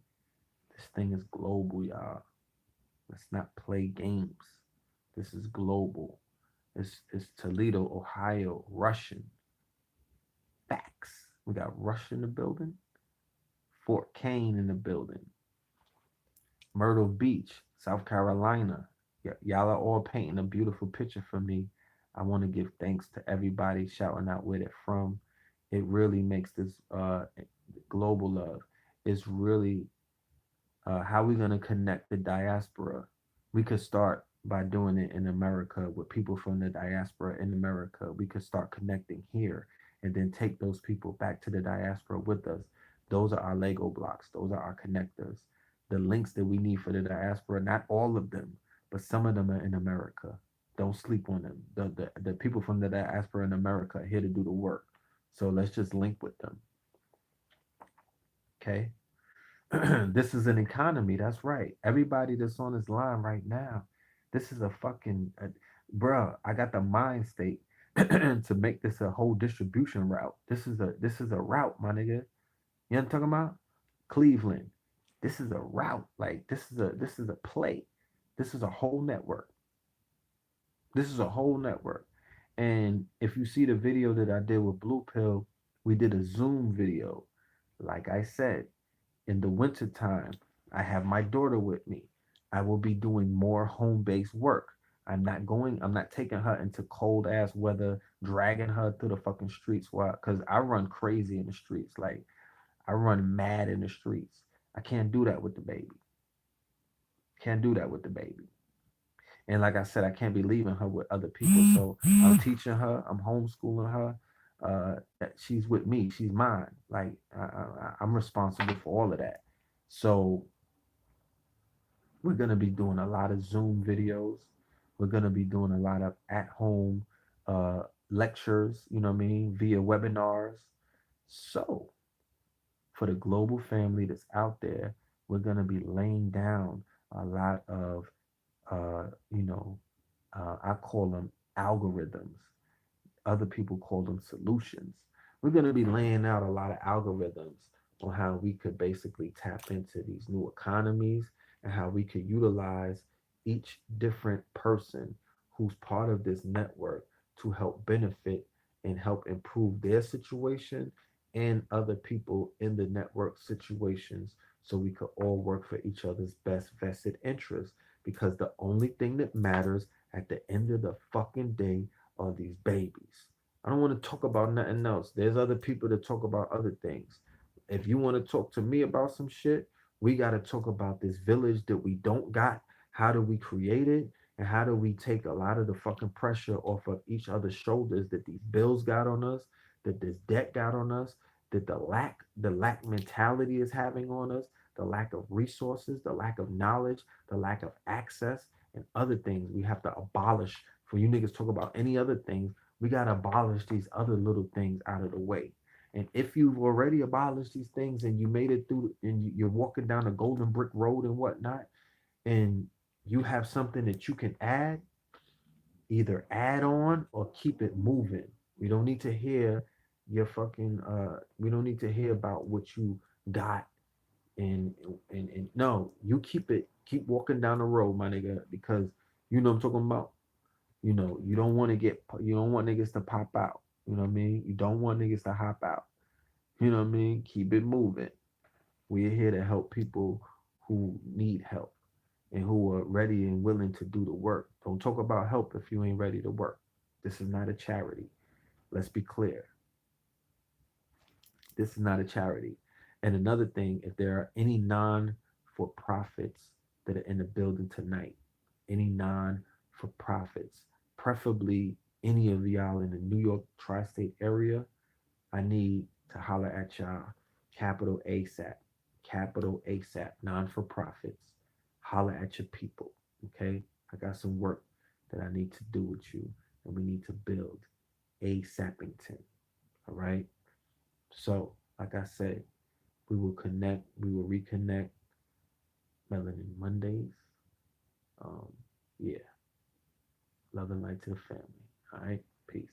this thing is global, y'all. Let's not play games. This is global. It's Toledo, Ohio, Russian. Facts. We got Russia in the building. Fort Kane in the building. Myrtle Beach, South Carolina. Y'all are all painting a beautiful picture for me. I want to give thanks to everybody shouting out where they're from. It really makes this global love. It's really how we gonna connect the diaspora. We could start by doing it in America with people from the diaspora in America. We could start connecting here and then take those people back to the diaspora with us. Those are our Lego blocks. Those are our connectors. The links that we need for the diaspora, not all of them, but some of them are in America. Don't sleep on them. The people from the diaspora in America are here to do the work. So let's just link with them. Okay. This is an economy. That's right. Everybody that's on this line right now, this is a fucking, bruh. I got the mind state to make this a whole distribution route. This is a route, my nigga. You know what I'm talking about? Cleveland. This is a route. Like this is a play. This is a whole network. This is a whole network. And if you see the video that I did with Blue Pill, we did a Zoom video. Like I said, in the wintertime, I have my daughter with me. I will be doing more home-based work. I'm not taking her into cold ass weather, dragging her through the fucking streets while because I run crazy in the streets. Like I run mad in the streets. I can't do that with the baby. Can't do that with the baby. And like I said, I can't be leaving her with other people. So I'm teaching her, I'm homeschooling her. That she's with me, she's mine. Like I'm responsible for all of that. So we're gonna be doing a lot of Zoom videos. We're gonna be doing a lot of at home uh, lectures. You know what I mean, via webinars. So for the global family that's out there, we're gonna be laying down a lot of you know, I call them algorithms. Other people call them solutions. We're going to be laying out a lot of algorithms on how we could basically tap into these new economies and how we could utilize each different person who's part of this network to help benefit and help improve their situation and other people in the network situations so we could all work for each other's best vested interests because the only thing that matters at the end of the fucking day are these babies. I don't want to talk about nothing else. There's other people that talk about other things. If you want to talk to me about some shit, we got to talk about this village that we don't got How do we create it? And how do we take a lot of the fucking pressure off of each other's shoulders that these bills got on us, that this debt got on us, that the lack mentality is having on us, the lack of resources, the lack of knowledge, the lack of access, and other things we have to abolish. For you niggas talk about any other things, we gotta abolish these other little things out of the way. And if you've already abolished these things and you made it through and you're walking down a golden brick road and whatnot, and you have something that you can either add on or keep it moving. We don't need to hear your fucking we don't need to hear about what you got and no, you keep walking down the road, my nigga, because you know what I'm talking about. You don't want to you don't want niggas to pop out. You know what I mean? You don't want niggas to hop out. You know what I mean? Keep it moving. We're here to help people who need help and who are ready and willing to do the work. Don't talk about help if you ain't ready to work. This is not a charity. Let's be clear. This is not a charity. And another thing, if there are any non for profits that are in the building tonight, any non for profits, preferably any of y'all in the New York tri state area, I need to holler at y'all. Capital ASAP. Capital ASAP. Non for profits. Holler at your people. Okay? I got some work that I need to do with you, and we need to build ASAPington. All right? So, like I said, we will connect. We will reconnect. Melanin Mondays. Um, yeah. Love and light to the family. All right? Peace.